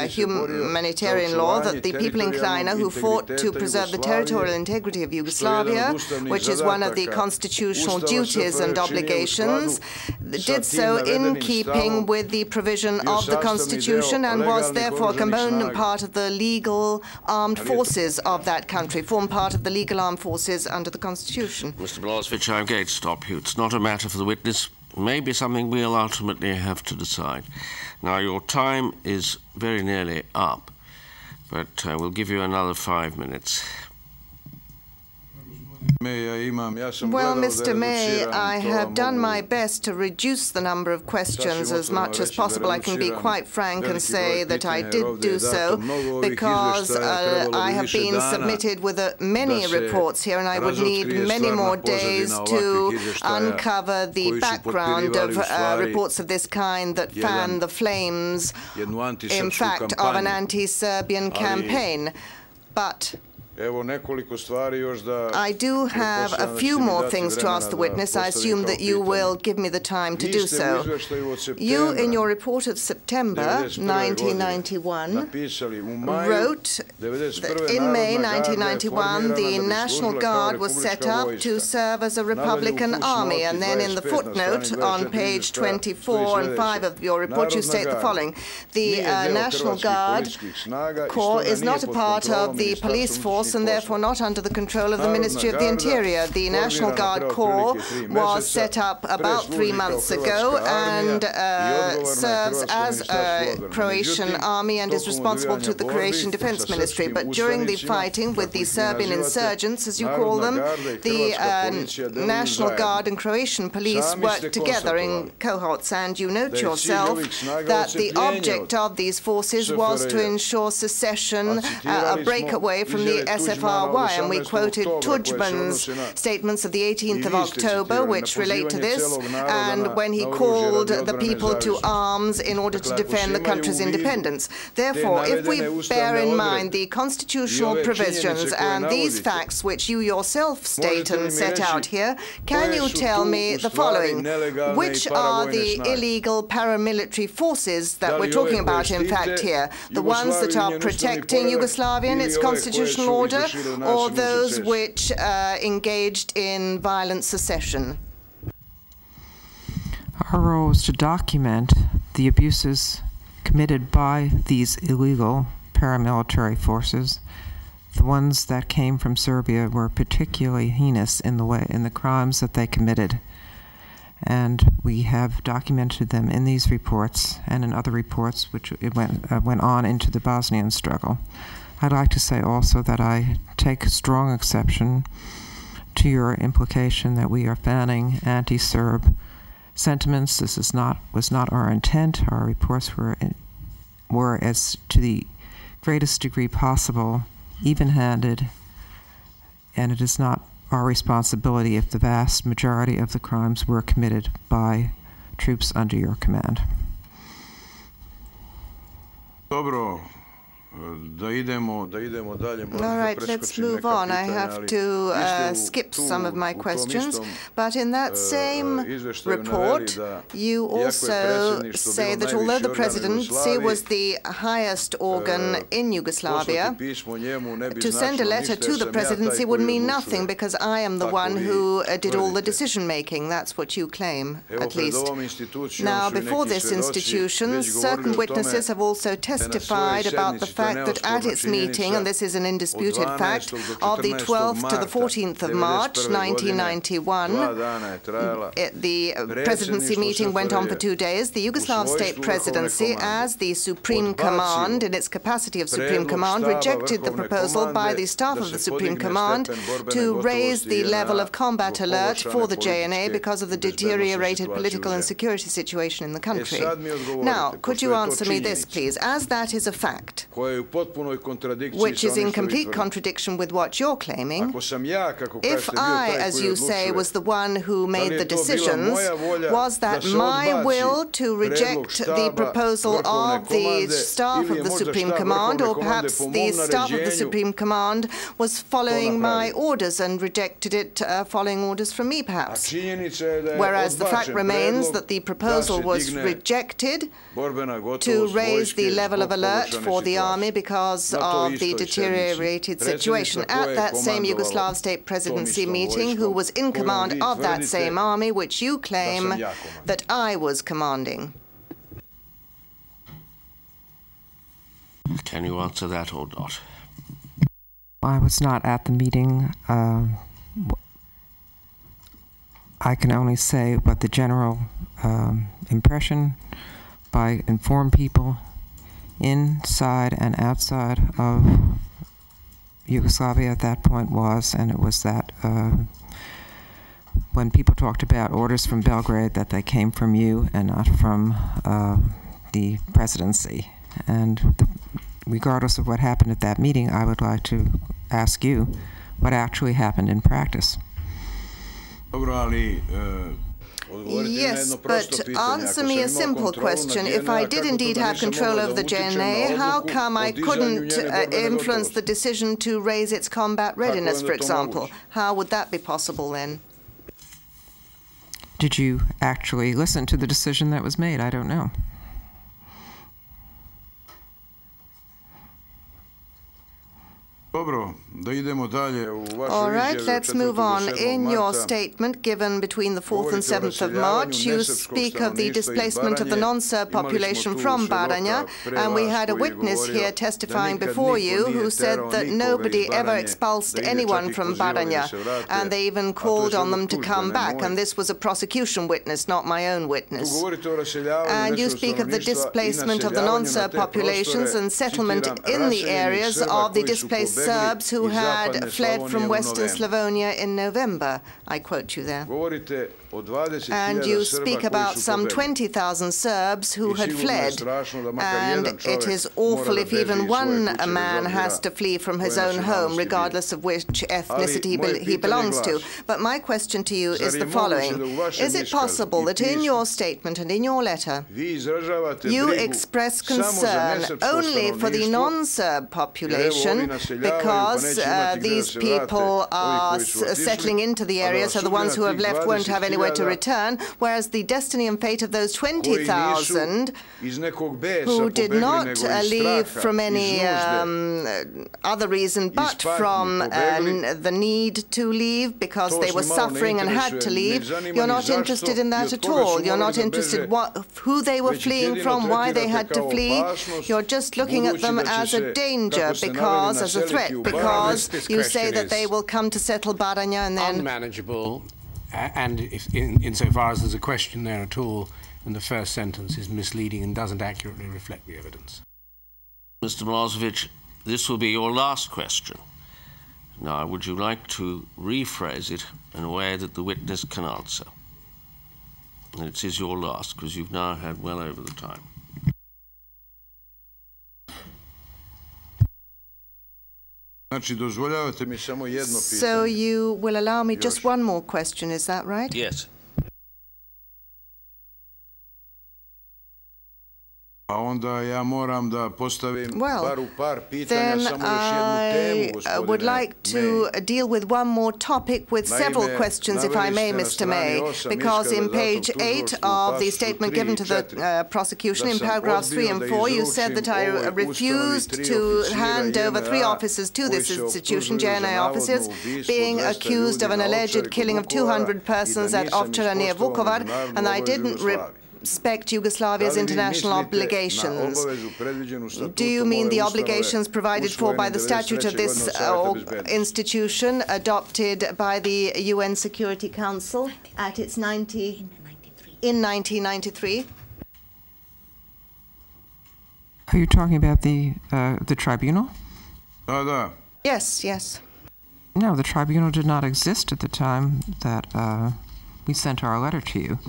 humanitarian law, that the people in Krajina who fought to preserve the territorial integrity of Yugoslavia, which is one of the constitutional duties and obligations, did so in keeping with the provision of the Constitution and was therefore a component part of the legal armed forces of that country, formed part of the legal armed forces under the Constitution? Mr. Milosevic, I'm going to stop you. It's not a matter for the witness. Maybe something we'll ultimately have to decide. Now, your time is very nearly up, but we'll give you another 5 minutes. Well, Mr. May, I have done my best to reduce the number of questions as much as possible. I can be quite frank and say that I did do so because I have been submitted with many reports here, and I would need many more days to uncover the background of reports of this kind that fan the flames, in fact, of an anti-Serbian campaign. But I do have a few more things to ask the witness. I assume that you will give me the time to do so. You, in your report of September 1991, wrote that in May 1991, the National Guard was set up to serve as a Republican army. And then in the footnote on page 24 and 5 of your report, you state the following: the National Guard Corps is not a part of the police force force and therefore not under the control of the Ministry of the Interior. The National Guard Corps was set up about 3 months ago and serves as a Croatian army and is responsible to the Croatian Defense Ministry. But during the fighting with the Serbian insurgents, as you call them, the National Guard and Croatian police worked together in cohorts, and you note yourself that the object of these forces was to ensure secession, a breakaway from the SFRY, and we quoted Tudjman's statements of the 18th of October, which relate to this, and when he called the people to arms in order to defend the country's independence. Therefore, if we bear in mind the constitutional provisions and these facts which you yourself state and set out here, can you tell me the following? Which are the illegal paramilitary forces that we're talking about, in fact, here? The ones that are protecting Yugoslavia and its constitutional order, or those which engaged in violent secession? Our role is to document the abuses committed by these illegal paramilitary forces. The ones that came from Serbia were particularly heinous in the crimes that they committed, and we have documented them in these reports and in other reports which went on into the Bosnian struggle. I'd like to say also that I take strong exception to your implication that we are fanning anti-Serb sentiments. This was not our intent. Our reports were as to the greatest degree possible even-handed, and it is not our responsibility if the vast majority of the crimes were committed by troops under your command. Dobro. All right, let's move on. I have to skip some of my questions, but in that same report, you also say that although the presidency was the highest organ in Yugoslavia, to send a letter to the presidency would mean nothing because I am the one who did all the decision-making. That's what you claim, at least. Now, before this institution, certain witnesses have also testified about the fact that at its meeting, and this is an undisputed fact, of the 12th to the 14th of March, 1991, the presidency meeting went on for 2 days. The Yugoslav State Presidency, as the Supreme Command, in its capacity of Supreme Command, rejected the proposal by the staff of the Supreme Command to raise the level of combat alert for the JNA because of the deteriorated political and security situation in the country. Now, could you answer me this, please? As that is a fact, which is in complete contradiction with what you're claiming, if I, as you say, was the one who made the decisions, was that my will to reject the proposal of the staff of the Supreme Command, or perhaps the staff of the Supreme Command was following my orders and rejected it following orders from me, perhaps? Whereas the fact remains that the proposal was rejected to raise the level of alert for the army because of the deteriorated situation. At that same Yugoslav State Presidency meeting, who was in command of that same army, which you claim that I was commanding? Can you answer that or not? I was not at the meeting. I can only say what the general impression by informed people inside and outside of Yugoslavia at that point was, and it was that when people talked about orders from Belgrade, that they came from you and not from the presidency. And regardless of what happened at that meeting, I would like to ask you what actually happened in practice. Yes, but answer me a simple question. If I did indeed have control over the JNA, how come I couldn't influence the decision to raise its combat readiness, for example? How would that be possible then? Did you actually listen to the decision that was made? I don't know. All right, let's move on. In your statement given between the 4th and 7th of March, you speak of the displacement of the non-Serb population from Baranja, and we had a witness here testifying before you who said that nobody ever expulsed anyone from Baranja, and they even called on them to come back, and this was a prosecution witness, not my own witness. And you speak of the displacement of the non-Serb populations and settlement in the areas of the displaced Serbs who had fled from Western Slavonia in November. I quote you there. And you speak about some 20,000 Serbs who had fled. And it is awful if even one man has to flee from his own home, regardless of which ethnicity he belongs to. But my question to you is the following. Is it possible that in your statement and in your letter, you express concern only for the non-Serb population because these people are settling into the area, so the ones who have left won't have anywhere to return, whereas the destiny and fate of those 20,000 who did not leave from any other reason but from the need to leave because they were suffering and had to leave, you're not interested in that at all. You're not interested who they were fleeing from, why they had to flee. You're just looking at them as a danger, because as a threat, because you say that they will come to settle Baranja and then... Unmanageable, and if insofar as there's a question there at all, and the first sentence is misleading and doesn't accurately reflect the evidence. Mr. Milosevic, this will be your last question. Now, would you like to rephrase it in a way that the witness can answer? And it is your last, because you've now had well over the time. So you will allow me just one more question, is that right? Yes. Well, then I would like to deal with one more topic with several questions, if I may, Mr. May, because in page 8 of the statement given to the prosecution, in paragraphs 3 and 4, you said that I refused to hand over 3 officers to this institution, JNA officers, being accused of an alleged killing of 200 persons at Ovčara near Vukovar, and I didn't respect Yugoslavia's international obligations. Do you mean the obligations provided for by the statute of this institution adopted by the UN Security Council at its in 1993? Are you talking about the tribunal? Yes, yes. No, the tribunal did not exist at the time that we sent our letter to you.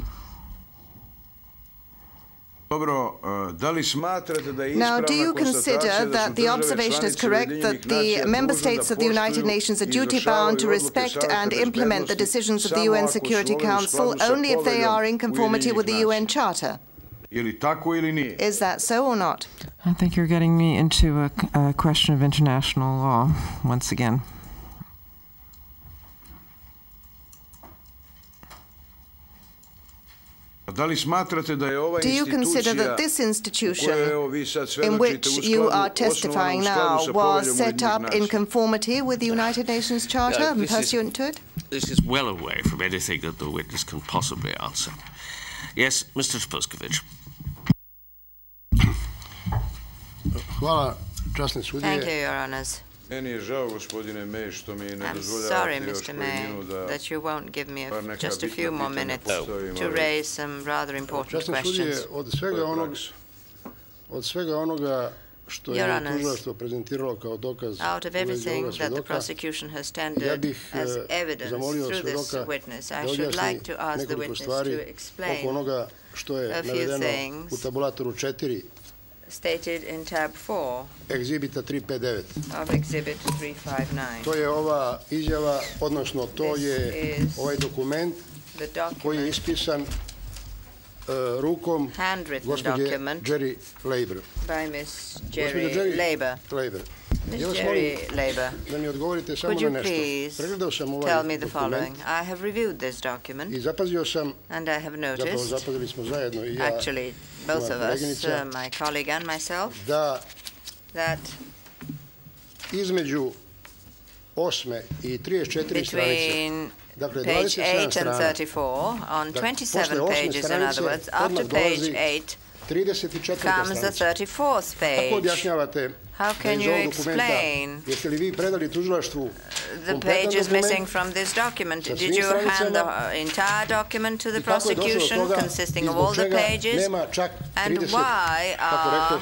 Now, do you consider that the observation is correct that the member states of the United Nations are duty-bound to respect and implement the decisions of the UN Security Council only if they are in conformity with the UN Charter? Is that so or not? I think you're getting me into a question of international law once again. Do you consider that this institution, in which you are testifying now, was set up in conformity with the United Nations Charter and pursuant to it? This is well away from anything that the witness can possibly answer. Yes, Mr. Trpuskovic. Thank you, Your Honors. I'm sorry, Mr. May, that you won't give me just a few more minutes to raise some rather important questions. Your Honors, out of everything that the prosecution has tendered as evidence through this witness, I should like to ask the witness to explain a few things stated in tab 4 Exhibita 359. of Exhibit 359. To je ova izjava, odnosno to je ovaj dokument koji je ispisan rukom gospođe Jerry Leiber. By Miss Jerry Leiber. Miss Jerry Leiber, could you please tell me the following? I have reviewed this document, and I have noticed, actually, both of us, my colleague and myself, that između between page 8 and 34, on 27 pages, in other words, after page 8 comes the 34th page. How can you explain the pages missing from this document? Did you hand the entire document to the prosecution consisting of all the pages? And why are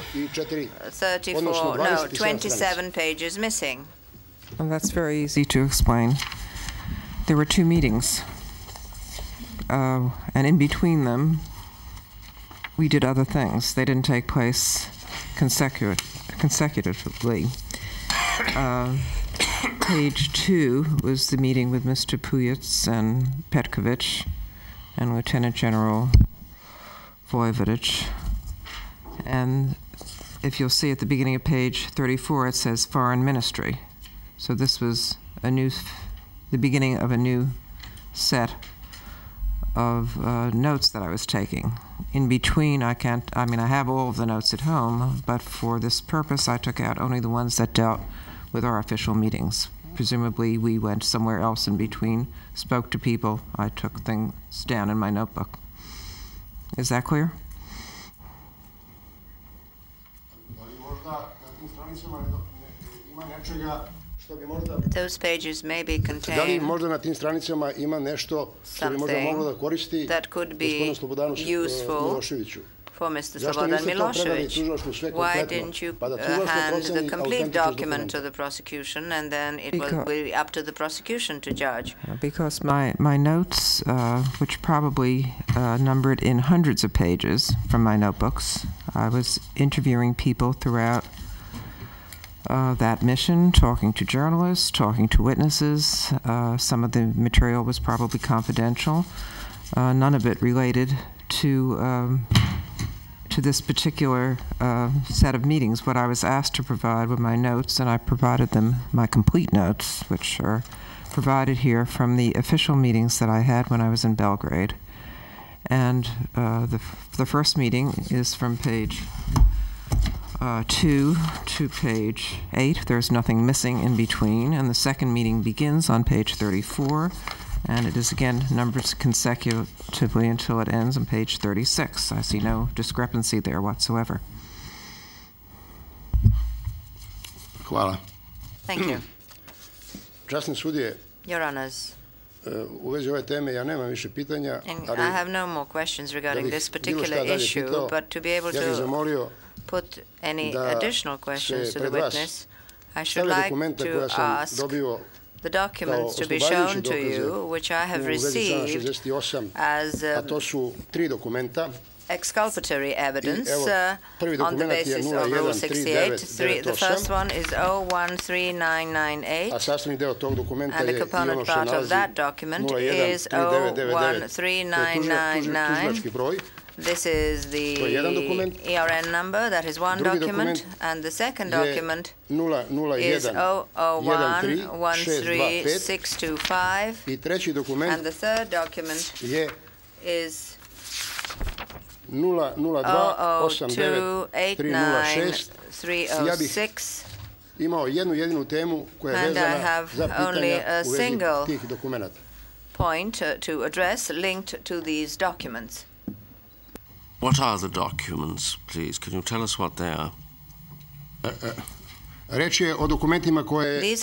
27 pages missing? Well, that's very easy to explain. There were 2 meetings, and in between them, we did other things. They didn't take place consecutively. Page 2 was the meeting with Mr. Pujec and Petkovic and Lieutenant General Vojvodic. And if you'll see at the beginning of page 34, it says Foreign Ministry. So this was the beginning of a new set of notes that I was taking. In between, I have all of the notes at home, but for this purpose, I took out only the ones that dealt with our official meetings. Presumably, we went somewhere else in between, spoke to people. I took things down in my notebook. Is that clear? Those pages maybe contain something that could be useful for Mr. Slobodan Milosevic. Why didn't you hand the complete document to the prosecution, and then it will be up to the prosecution to judge? Because my notes, which probably numbered in hundreds of pages from my notebooks, I was interviewing people throughout that mission, talking to journalists, talking to witnesses. Some of the material was probably confidential. None of it related to this particular set of meetings. What I was asked to provide were my notes, and I provided them, my complete notes, which are provided here from the official meetings that I had when I was in Belgrade. And the first meeting is from page 2 to page 8. There's nothing missing in between. And the second meeting begins on page 34. And it is again numbered consecutively until it ends on page 36. I see no discrepancy there whatsoever. Hvala. Thank you. Časni sudije, Your Honors, u vezi ove teme ja nemam više pitanja, I have no more questions regarding this particular issue, but to be able to put any additional questions to the witness, I should like to ask the documents to be shown to you, which I have received as exculpatory evidence on the basis of Rule 68. The first one is 013998, and the component part of that document is 013999. This is the ERN number, that is one document, and the second document is 001136625, and the third document is 0028936. And I have only a single point to address linked to these documents. What are the documents, please? Can you tell us what they are? These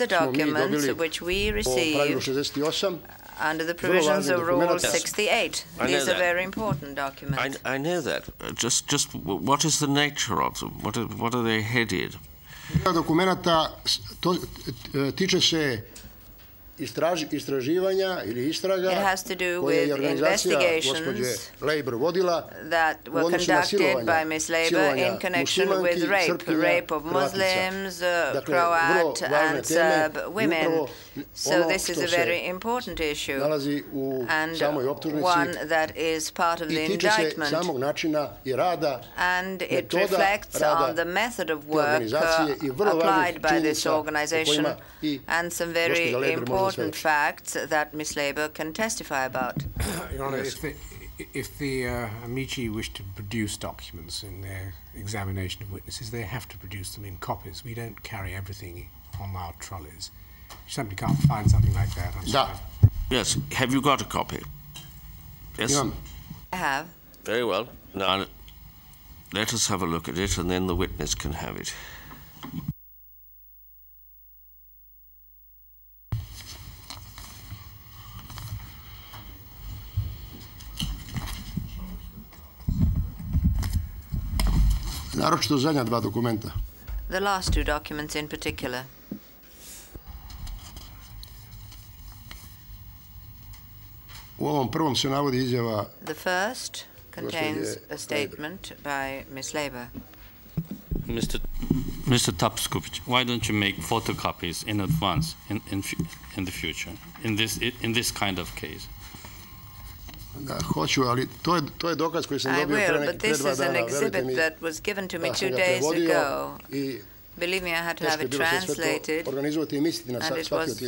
are documents which we received under the provisions of Rule 68. These are very important documents. I know that. Just what is the nature of them? What are they headed? It has to do with investigations that were conducted by Ms. Leiber in connection with rape of Muslims, Croat and Serb women. So this is a very important issue, and one that is part of the indictment, and it reflects on the method of work applied by this organization and some very important facts that Ms. Leiber can testify about. Your Honor, if the amici wish to produce documents in their examination of witnesses, they have to produce them in copies. We don't carry everything on our trolleys. simply can't find something like that. Yes. Have you got a copy? Yes. I have. Very well. Now, let us have a look at it, and then the witness can have it. Naročito zadnja dva dokumenta. The last two documents in particular. U ovom prvom se navodi izjava. The first contains a statement by Ms. Leiber. Mr. Topskovic, why don't you make photocopies in advance in the future in this kind of case? Da, hoću, ali to je dokaz koji sam dobio pre 2 dana. But this is an exhibit that was given to me 2 days ago. Believe me, I had to have it translated, and it was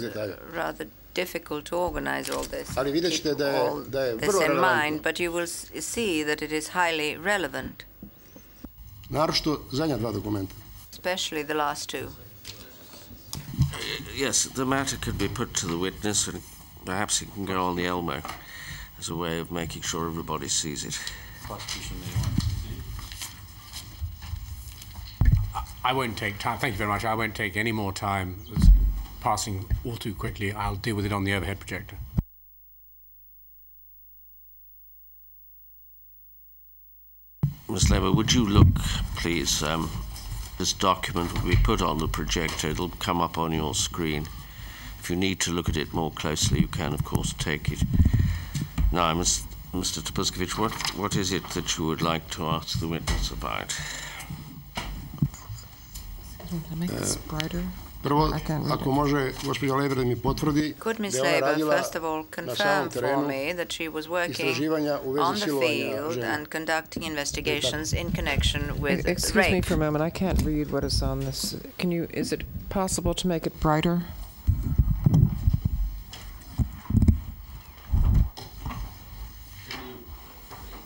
rather difficult to organize all this. Keep all this in mind, but you will see that it is highly relevant. Naročito zadnja dva dokumenta. Especially the last two. Yes, the matter could be put to the witness, and perhaps he can go on the Elmo as a way of making sure everybody sees it. I won't take time. Thank you very much. I won't take any more time. It's passing all too quickly. I'll deal with it on the overhead projector. Ms. Leiber, would you look, please? This document will be put on the projector. It'll come up on your screen. If you need to look at it more closely, you can, of course, take it. Now, Mr. Topskovic, what is it that you would like to ask the witness about? Can I make this brighter? Prvo, ako može gospođa Leiber da mi potvrdi da je ona radila first of all confirm for me that she was working on the field and conducting investigations in connection with Excuse rape. me for a moment. I can't read what is on this. Is it possible to make it brighter?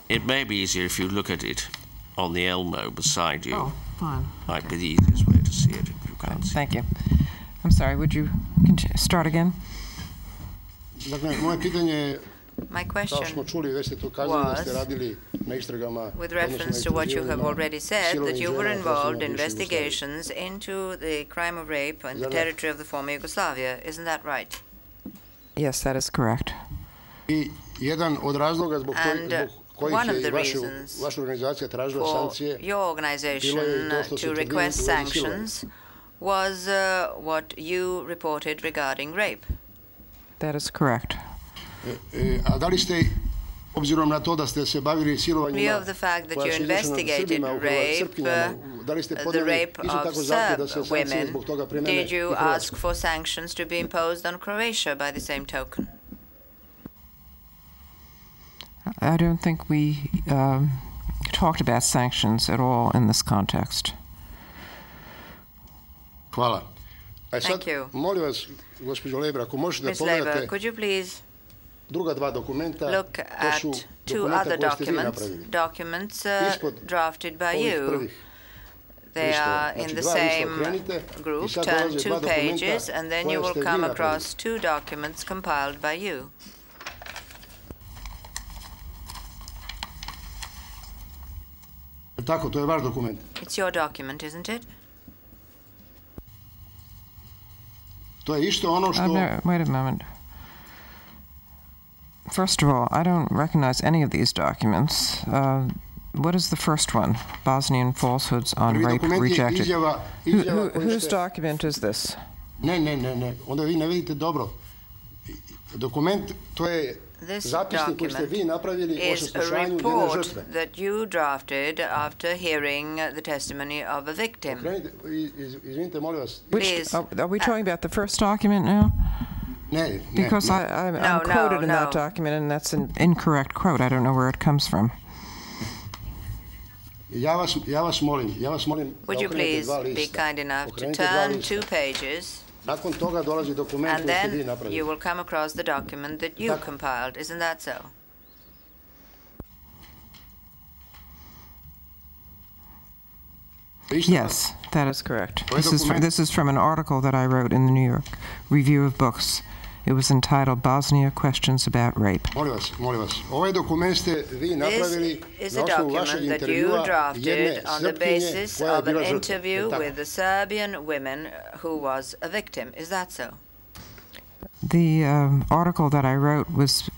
It may be easier if you look at it on the Elmo beside you. Oh, fine. Might be the easiest way to see it if you can't see. Thank you. I'm sorry, would you start again? My question was, with reference to what you have already said, that you were involved in investigations into the crime of rape in the territory of the former Yugoslavia. Isn't that right? Yes, that is correct. And one of the reasons for your organization to request sanctions was what you reported regarding rape. That is correct. In view of the fact that you investigated rape, the rape of Serb women, did you ask for sanctions to be imposed on Croatia by the same token? I don't think we talked about sanctions at all in this context. Hvala. Thank you. Molim vas, gospođo Leiber, ako možete da pogledate could you please druga dva dokumenta, look at two other documents drafted by you. They are in the same group. Turn 2 pages, and then you will come across 2 documents compiled by you. Tako, to je vaš dokument. It's your document, isn't it? To je isto ono što... Wait a moment. First of all, I don't recognize any of these documents. What is the first one? Bosnian falsehoods on rape rejected. Whose document is this? Ne. Onda vi ne vidite dobro. Dokument, to je zapisnik koji ste vi napravili o saslušanju jedne žrtve. That you drafted after hearing the testimony of a victim. Izvinite, molim vas. Are we talking about the first document now? Ne. Because I'm quoted in that document, and that's an incorrect quote. I don't know where it comes from. Ja vas molim. Would you please be kind enough to turn 2 pages? Nakon toga dolazi dokument koji ste vi napravili. And then you will come across the document that you compiled. Isn't that so? Yes, that is correct. This is from an article that I wrote in the New York Review of Books. It was entitled Bosnia Questions About Rape. This is a document that you drafted on the basis of an interview with a Serbian woman who was a victim. Is that so? The article that I wrote was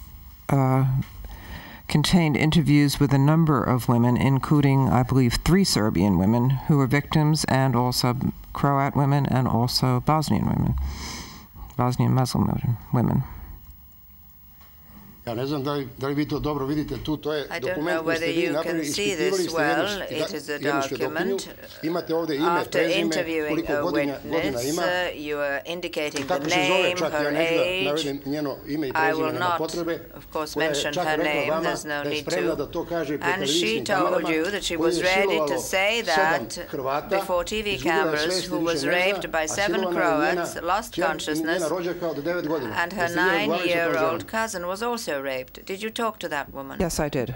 contained interviews with a number of women, including, I believe, 3 Serbian women who were victims, and also Croat women, and also Bosnian women, Bosnian Muslim women. Ja ne znam da li vi to dobro vidite tu, to je dokument koji ste vi napravili, ispitivali ste jednu svedokinju, imate ovdje ime, prezime, koliko godina ima, kako se zove, čak ja neću da navedem njeno ime i prezime, nema potrebe, koja je čak rekla vama da je spremna da to kaže pred televizijskim kamerama, koji je silalo 7 Hrvata, izgubila je svest i više ne zna, a silovana je njena rođaka od 9 godina. And her 9-year-old cousin was also raped. Did you talk to that woman? Yes, I did.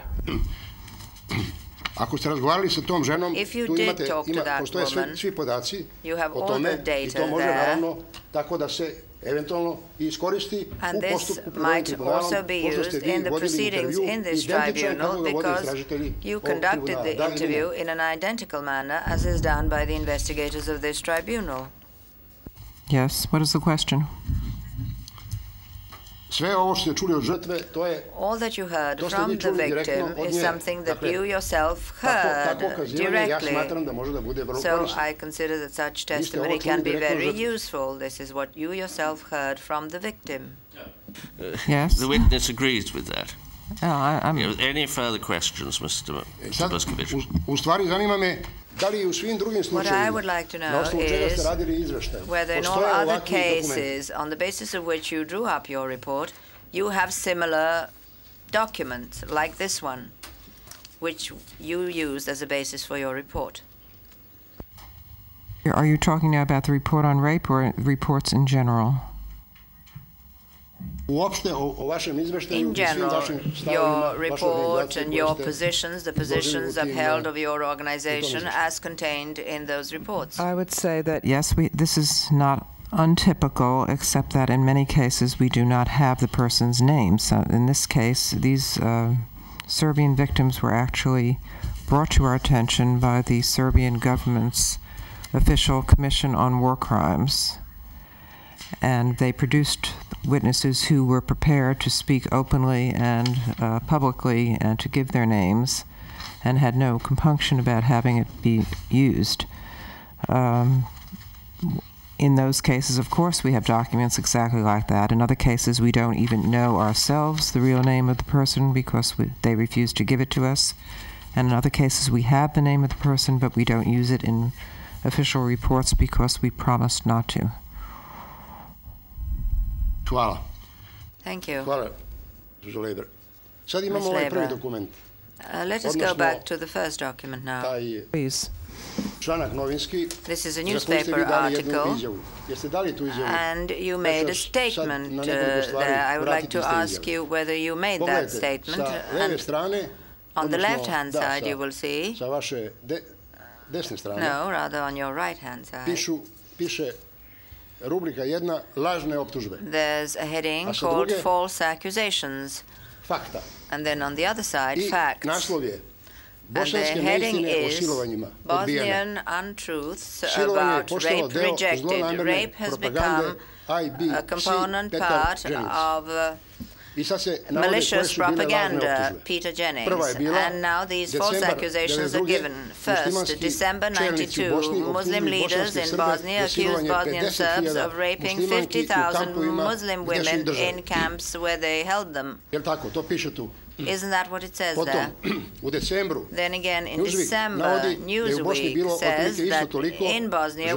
Ako ste razgovarali sa tom ženom, tu postoje svi podaci o tome i to može naravno tako da se eventualno iskoristi u postupku pred ovim tribunalom, pošto ste vi vodili intervju identičan kako ga vode istražitelji ovog tribunala. The interview in an identical manner as is done by the investigators of this tribunal. Yes, what is the question? Sve ovo što ste čuli od žrtve, to je all that you heard from the victim is something that you yourself heard directly. Ja smatram da može da bude vrlo korisno. korisno. So I consider that such testimony can be very useful. This is what you yourself heard from the victim. Yes. The witness agrees with that. I'm Any further questions, Mr. Buskovich? U stvari zanima me da li u svim drugim slučajevima, What I would like to know is whether in all other cases, on the basis of which you drew up your report, you have similar documents like this one, which you used as a basis for your report. Are you talking now about the report on rape or reports in general? In general, your report and your positions, the positions upheld of your organization as contained in those reports. I would say that, yes, this is not untypical, except that in many cases we do not have the person's name. So in this case, these Serbian victims were actually brought to our attention by the Serbian government's official Commission on War Crimes. And they produced witnesses who were prepared to speak openly and publicly and to give their names and had no compunction about having it be used. In those cases, of course, we have documents exactly like that. In other cases, we don't even know ourselves the real name of the person because they refuse to give it to us. And in other cases, we have the name of the person, but we don't use it in official reports because we promised not to. Hvala. Thank you. Hvala, gospođo Lejber. Sad imamo ovaj prvi dokument. Let us go back to the first document now. Please. Članak novinski. This is a newspaper article, and you made a statement there. I would like to ask you whether you made that statement. And on the left-hand side, you will see. Sa vaše desne strane. No, rather on your right-hand side. Piše rubrika 1, lažne optužbe. There's a heading called false accusations. Fakta. And then on the other side, facts. Naslov je and the heading is Bosnian untruths about rape rejected. Rape has become a component part of malicious propaganda, Peter Jennings. And now these false accusations are given. First, December 92, Muslim leaders in Bosnia accused Bosnian Serbs of raping 50,000 Muslim women in camps where they held them. Isn't that what it says there? Then again, in December, Newsweek says that in Bosnia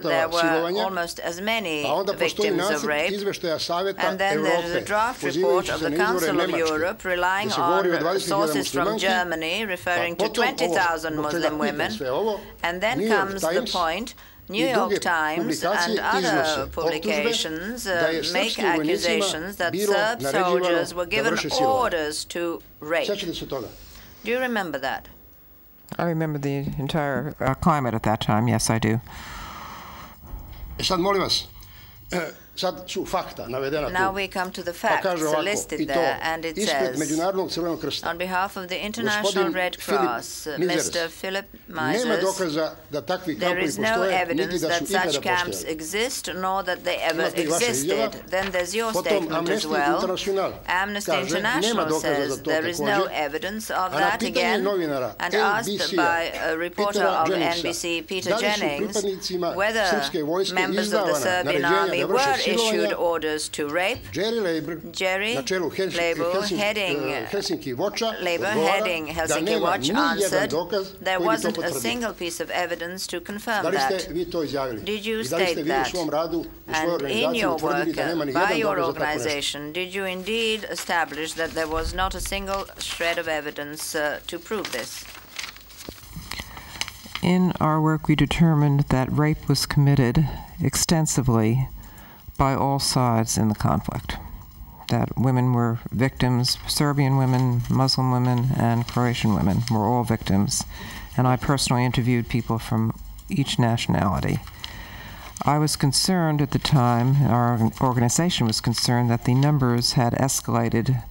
there were almost as many victims of rape. And then there's a draft report of the Council of Europe relying on sources from Germany referring to 20,000 Muslim women. And then comes the point, New York Times and other publications make accusations that Serb soldiers were given orders to rape. Do you remember that? I remember the entire climate at that time. Yes, I do. Sad molim vas, sad su fakta navedena tu. Now we come to the facts listed there, and it says, on behalf of the International Red Cross, Mr. Philip Meisers, there is no evidence that such camps exist, nor that they ever existed. Then there's your statement as well. Amnesty International says there is no evidence of that again, and asked by a reporter of NBC, Peter Jennings, whether members of the Serbian army were issued orders to rape. Jerry Label, heading Helsinki Watch, answered there wasn't a single piece of evidence to confirm that. Did you state that? And in your work by your organization, did you indeed establish that there was not a single shred of evidence to prove this? In our work, we determined that rape was committed extensively by all sides in the conflict, that women were victims, Serbian women, Muslim women, and Croatian women were all victims, and I personally interviewed people from each nationality. I was concerned at the time, our organization was concerned, that the numbers had escalated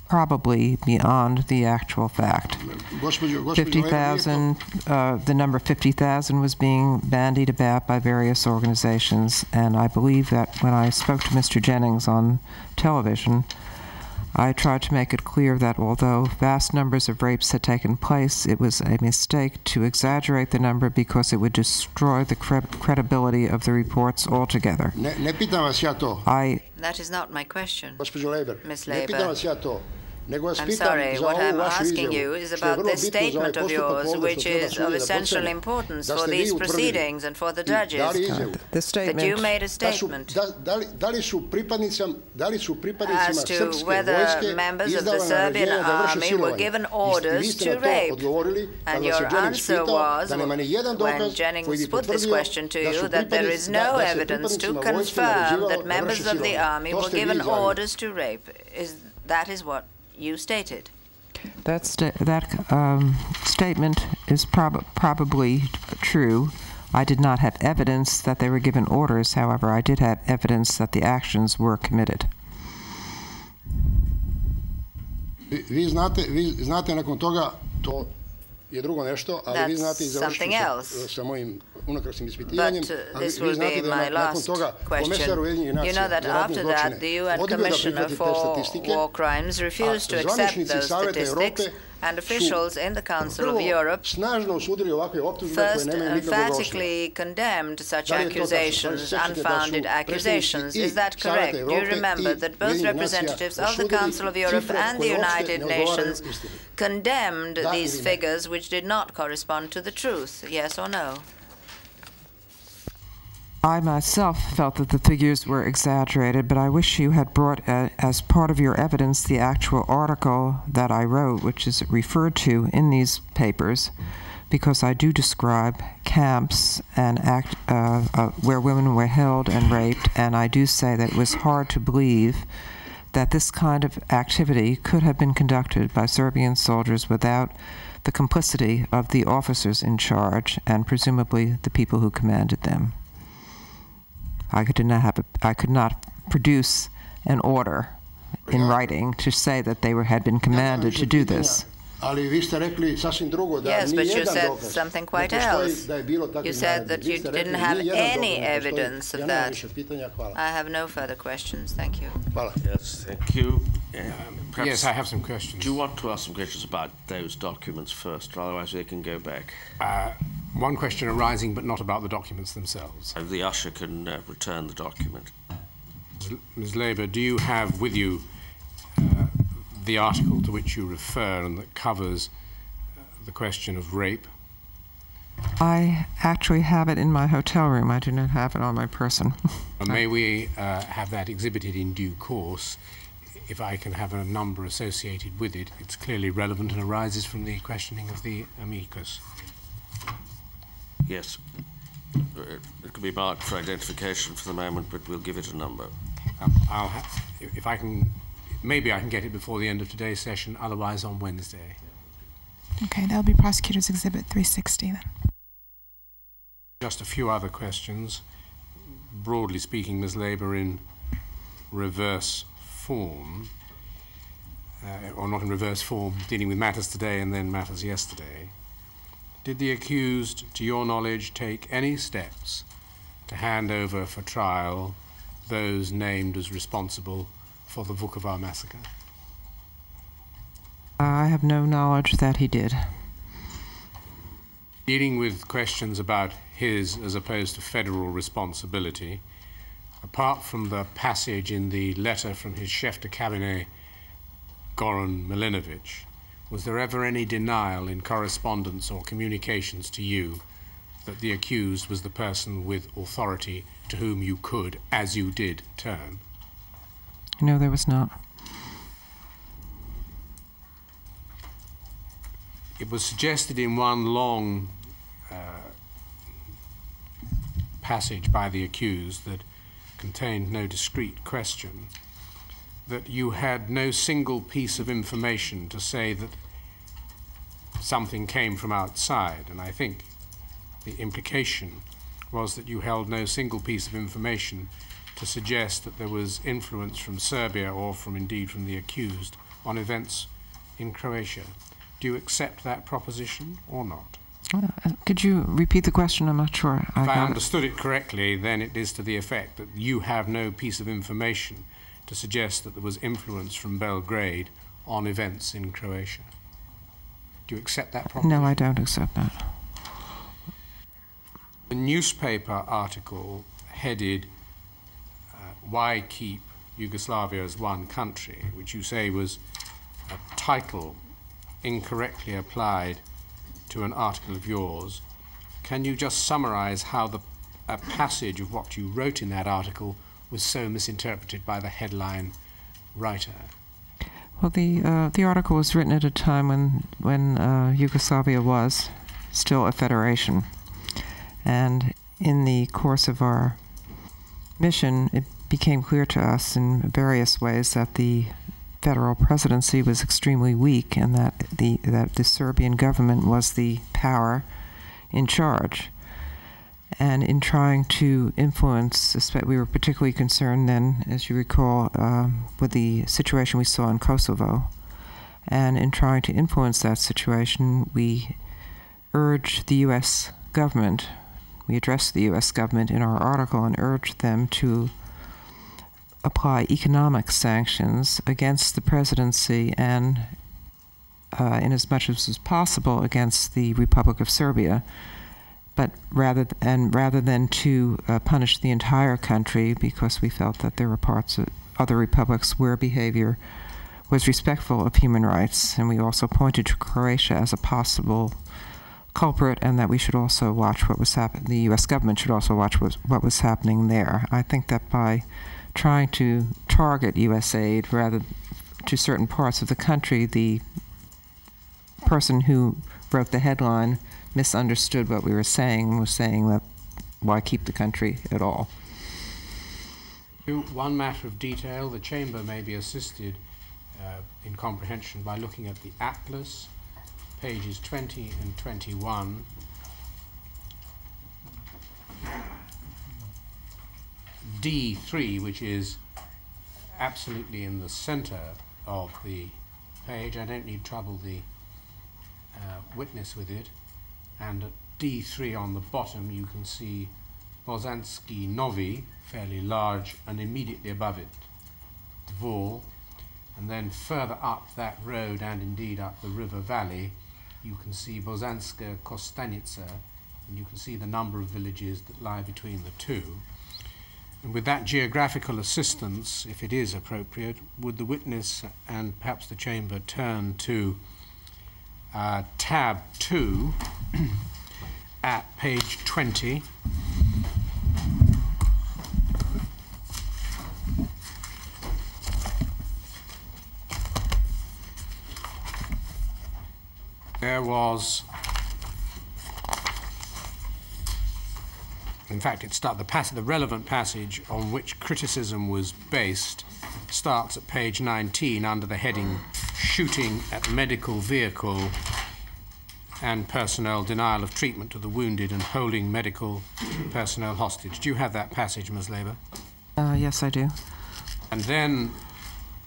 probably beyond the actual fact. 50,000, the number 50,000 was being bandied about by various organizations, and I believe that when I spoke to Mr. Jennings on television, I tried to make it clear that although vast numbers of rapes had taken place, it was a mistake to exaggerate the number because it would destroy the credibility of the reports altogether. That is not my question, Ms. Leiber. I'm sorry, what I'm asking you is about this statement of yours, which is of essential importance for these proceedings and for the judges. The statement, that you made a statement as to whether members of the Serbian army were given orders to rape. And your answer was, when Jennings put this question to you, that there is no evidence to confirm that members of the army were given orders to rape. That is what you stated. That statement is probably true. I did not have evidence that they were given orders. However, I did have evidence that the actions were committed. Vi znate nakon toga, to je drugo nešto, ali vi znate i završiti sa mojim unakrašnim ispitivanjem, ali vi znate da je nakon toga komesar Ujedinjenih nacija za ratne zločine odbio da prihvati te statistike, a zvaničnici Saveta Evrope and officials in the Council of Europe first emphatically condemned such accusations, unfounded accusations. Is that correct? Do you remember that both representatives of the Council of Europe and the United Nations condemned these figures which did not correspond to the truth? Yes or no? I myself felt that the figures were exaggerated, but I wish you had brought as part of your evidence the actual article that I wrote, which is referred to in these papers, because I do describe camps and where women were held and raped, and I do say that it was hard to believe that this kind of activity could have been conducted by Serbian soldiers without the complicity of the officers in charge and presumably the people who commanded them. I could not produce an order in writing to say that they had been commanded to do this. Yes, but you said something quite else. You said that you didn't have any evidence of that. I have no further questions. Thank you. Yes, thank you. Yes, I have some questions. Do you want to ask some questions about those documents first? Otherwise, we can go back. One question arising, but not about the documents themselves. The usher can return the document. Ms. Leiber, do you have with you the article to which you refer and that covers the question of rape? I actually have it in my hotel room. I do not have it on my person. May we have that exhibited in due course? If I can have a number associated with it, it's clearly relevant and arises from the questioning of the amicus. Yes. It could be marked for identification for the moment, but we'll give it a number. If I can, maybe I can get it before the end of today's session, otherwise on Wednesday. Okay, that'll be Prosecutor's Exhibit 360 then. Just a few other questions. Broadly speaking, Ms. Labour, in reverse form, or not in reverse form, dealing with matters today and then matters yesterday. Did the accused, to your knowledge, take any steps to hand over for trial those named as responsible for the Vukovar massacre? I have no knowledge that he did. Dealing with questions about his as opposed to federal responsibility, apart from the passage in the letter from his chef de cabinet, Goran Milinovic, was there ever any denial in correspondence or communications to you that the accused was the person with authority to whom you could, as you did, turn? No, there was not. It was suggested in one long passage by the accused that contained no discrete question that you had no single piece of information to say that something came from outside, and I think the implication was that you held no single piece of information to suggest that there was influence from Serbia or indeed from the accused on events in Croatia. Do you accept that proposition or not? Could you repeat the question? I'm not sure. If I understood it correctly, then it is to the effect that you have no piece of information to suggest that there was influence from Belgrade on events in Croatia. Do you accept that proposition? No, I don't accept that. A newspaper article headed Why Keep Yugoslavia as One Country, which you say was a title incorrectly applied to an article of yours. Can you just summarize how a passage of what you wrote in that article was so misinterpreted by the headline writer? Well, the article was written at a time when Yugoslavia was still a federation. And in the course of our mission, it became clear to us in various ways that the federal presidency was extremely weak and that the Serbian government was the power in charge. And in trying to influence, we were particularly concerned then, as you recall, with the situation we saw in Kosovo. And in trying to influence that situation, we urged the U.S. government, we addressed the U.S. government in our article and urged them to apply economic sanctions against the presidency and, in as much as was possible, against the Republic of Serbia. But rather than to punish the entire country, because we felt that there were parts of other republics where behavior was respectful of human rights, and we also pointed to Croatia as a possible culprit, and that we should also watch what was happening. The U.S. government should also watch what was happening there. I think that by trying to target U.S. aid rather to certain parts of the country, the person who wrote the headline misunderstood what we were saying and was saying that why keep the country at all. One matter of detail, the Chamber may be assisted in comprehension by looking at the Atlas, pages 20 and 21. D3, which is absolutely in the center of the page. I don't need trouble the witness with it. And at D3 on the bottom you can see Bosanski Novi, fairly large, and immediately above it Dvor. And then further up that road and indeed up the river valley you can see Bosanska Kostanica, and you can see the number of villages that lie between the two. And with that geographical assistance, if it is appropriate, would the witness and perhaps the Chamber turn to tab 2 at page 20. There was, in fact, the relevant passage on which criticism was based starts at page 19 under the heading Shooting at Medical Vehicle and personnel denial of treatment to the wounded and holding medical personnel hostage. Do you have that passage, Ms. Labour? Yes, I do. And then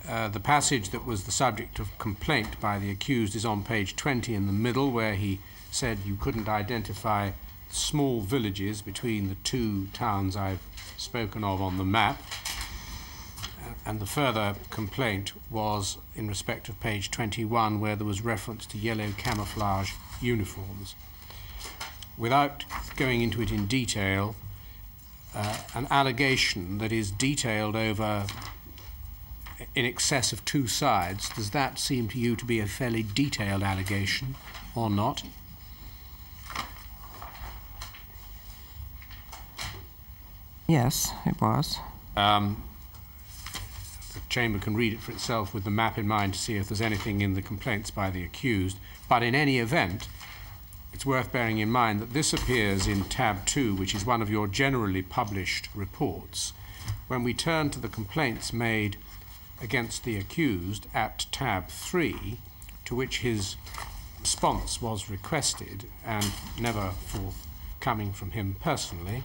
the passage that was the subject of complaint by the accused is on page 20 in the middle, where he said you couldn't identify small villages between the two towns I've spoken of on the map. And the further complaint was in respect of page 21, where there was reference to yellow camouflage uniforms. Without going into it in detail, an allegation that is detailed over in excess of 2 sides, does that seem to you to be a fairly detailed allegation or not? Yes, it was. The Chamber can read it for itself with the map in mind to see if there's anything in the complaints by the accused. But in any event, it's worth bearing in mind that this appears in tab 2, which is one of your generally published reports. When we turn to the complaints made against the accused at tab 3, to which his response was requested and never forthcoming from him personally,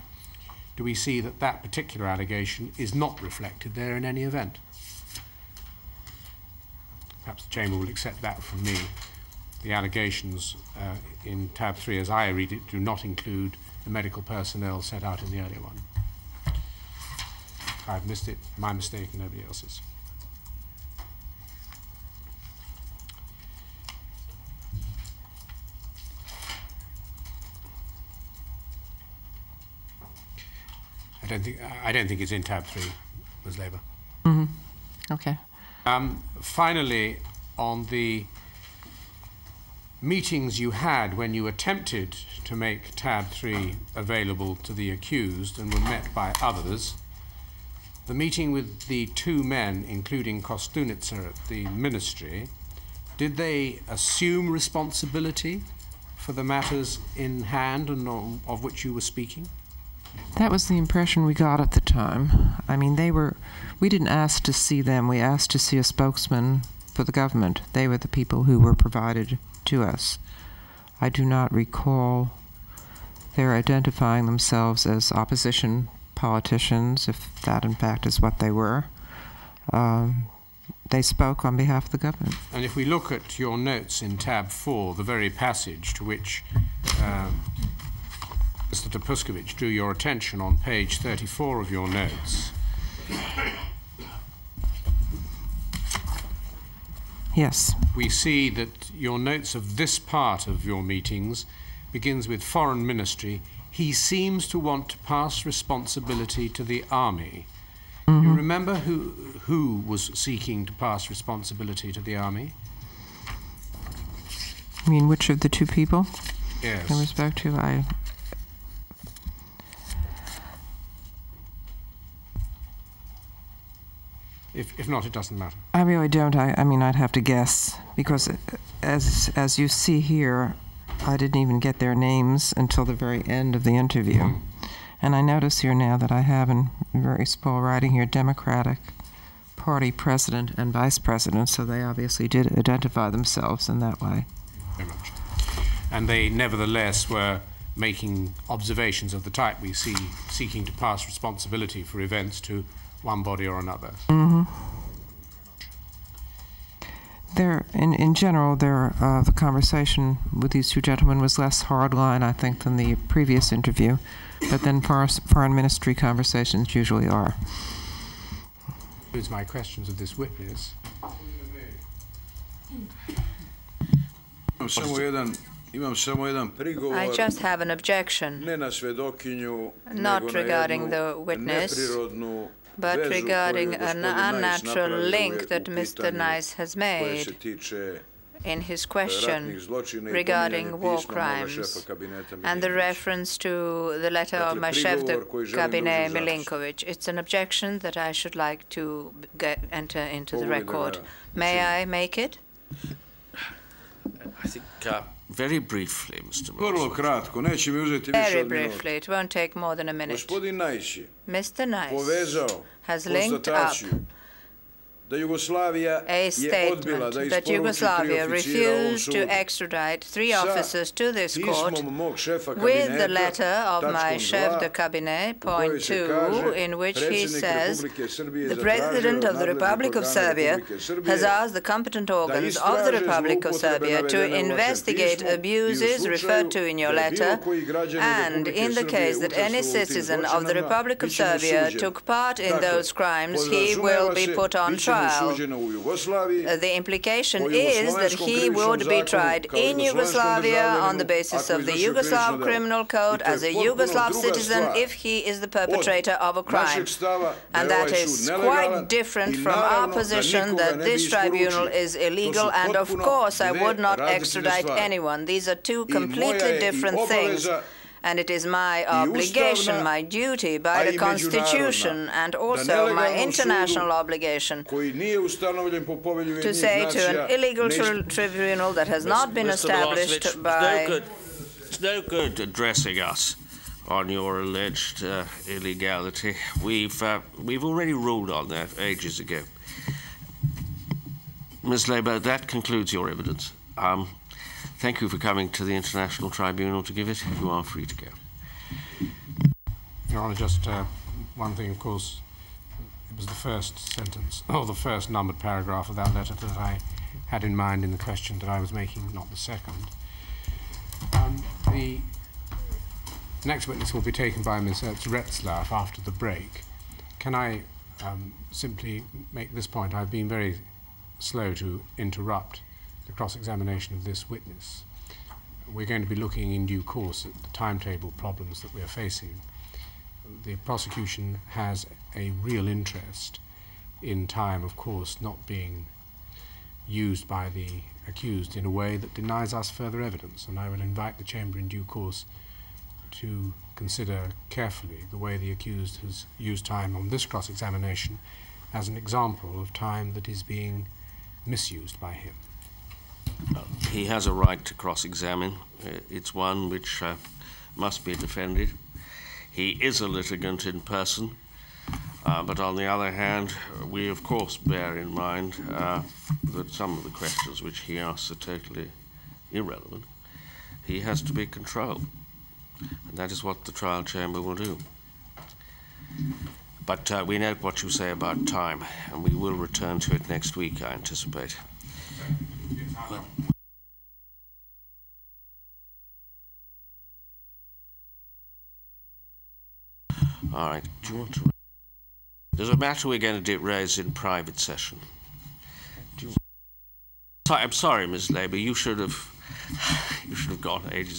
do we see that that particular allegation is not reflected there in any event? Perhaps the Chamber will accept that from me. The allegations in tab 3, as I read it, do not include the medical personnel set out in the earlier one. If I've missed it, my mistake and nobody else's. I don't think it's in tab 3, Ms. Labour. Mm-hmm. Okay. Finally, on the meetings you had when you attempted to make tab 3 available to the accused and were met by others, the meeting with the 2 men, including Kostunica at the ministry, did they assume responsibility for the matters in hand and of which you were speaking? That was the impression we got at the time. I mean, we didn't ask to see them. We asked to see a spokesman for the government. They were the people who were provided to us. I do not recall their identifying themselves as opposition politicians, if that in fact is what they were. They spoke on behalf of the government. And if we look at your notes in tab 4, the very passage to which Mr. Topuskovich drew your attention on page 34 of your notes. Yes. We see that your notes of this part of your meetings begins with Foreign Ministry. He seems to want to pass responsibility to the army. Mm-hmm. You remember who was seeking to pass responsibility to the army? You mean which of the 2 people? Yes. In respect to, If not, it doesn't matter. I really don't. I mean, I'd have to guess, because as you see here, I didn't even get their names until the very end of the interview. And I notice here now that I have in very small writing here Democratic Party President and Vice President, so they obviously did identify themselves in that way. Very much. And they nevertheless were making observations of the type we see, seeking to pass responsibility for events to one body or another. Mm-hmm. In general, the conversation with these 2 gentlemen was less hardline, I think, than the previous interview, but then foreign ministry conversations usually are. Here's my questions of this witness. I just have an objection, not regarding the witness, but regarding an unnatural link that Mr. Nice has made in his question regarding war crimes and the reference to the letter of my chef de cabinet, Milinkovic. It's an objection that I should like to enter into the record. May I make it? I think very briefly, Mr. Milosevic. Very briefly, it won't take more than a minute. Mr. Nice has linked up a statement that Yugoslavia refused to extradite 3 officers to this court with the letter of my chef de cabinet, point 2, in which he says the President of the Republic of Serbia has asked the competent organs of the Republic of Serbia to investigate abuses referred to in your letter, and in the case that any citizen of the Republic of Serbia took part in those crimes, he will be put on trial. The implication is that he would be tried in Yugoslavia on the basis of the Yugoslav Criminal Code as a Yugoslav citizen if he is the perpetrator of a crime. And that is quite different from our position that this tribunal is illegal, and of course I would not extradite anyone. These are 2 completely different things. And it is my obligation, my duty by the Constitution, and also my international obligation, to say to an illegal tribunal that has not been established by... It's no good addressing us on your alleged illegality. We've already ruled on that ages ago. Ms. Lebo, that concludes your evidence. Thank you for coming to the International Tribunal to give it. You are free to go. Your Honour, just one thing, of course, it was the first sentence, or the first numbered paragraph of that letter that I had in mind in the question that I was making, not the second. The next witness will be taken by Ms. Retzlaff after the break. Can I simply make this point? I've been very slow to interrupt the cross-examination of this witness. We're going to be looking in due course at the timetable problems that we are facing. The prosecution has a real interest in time, of course, not being used by the accused in a way that denies us further evidence, and I will invite the Chamber in due course to consider carefully the way the accused has used time on this cross-examination as an example of time that is being misused by him. He has a right to cross-examine. It's one which must be defended. He is a litigant in person, but on the other hand, we of course bear in mind that some of the questions which he asks are totally irrelevant. He has to be controlled, and that is what the trial chamber will do. But we note what you say about time, and we will return to it next week, I anticipate. All right. Do you want to? There's a matter we're going to raise in private session. I'm sorry, Ms. Labour. You should have gone ages ago.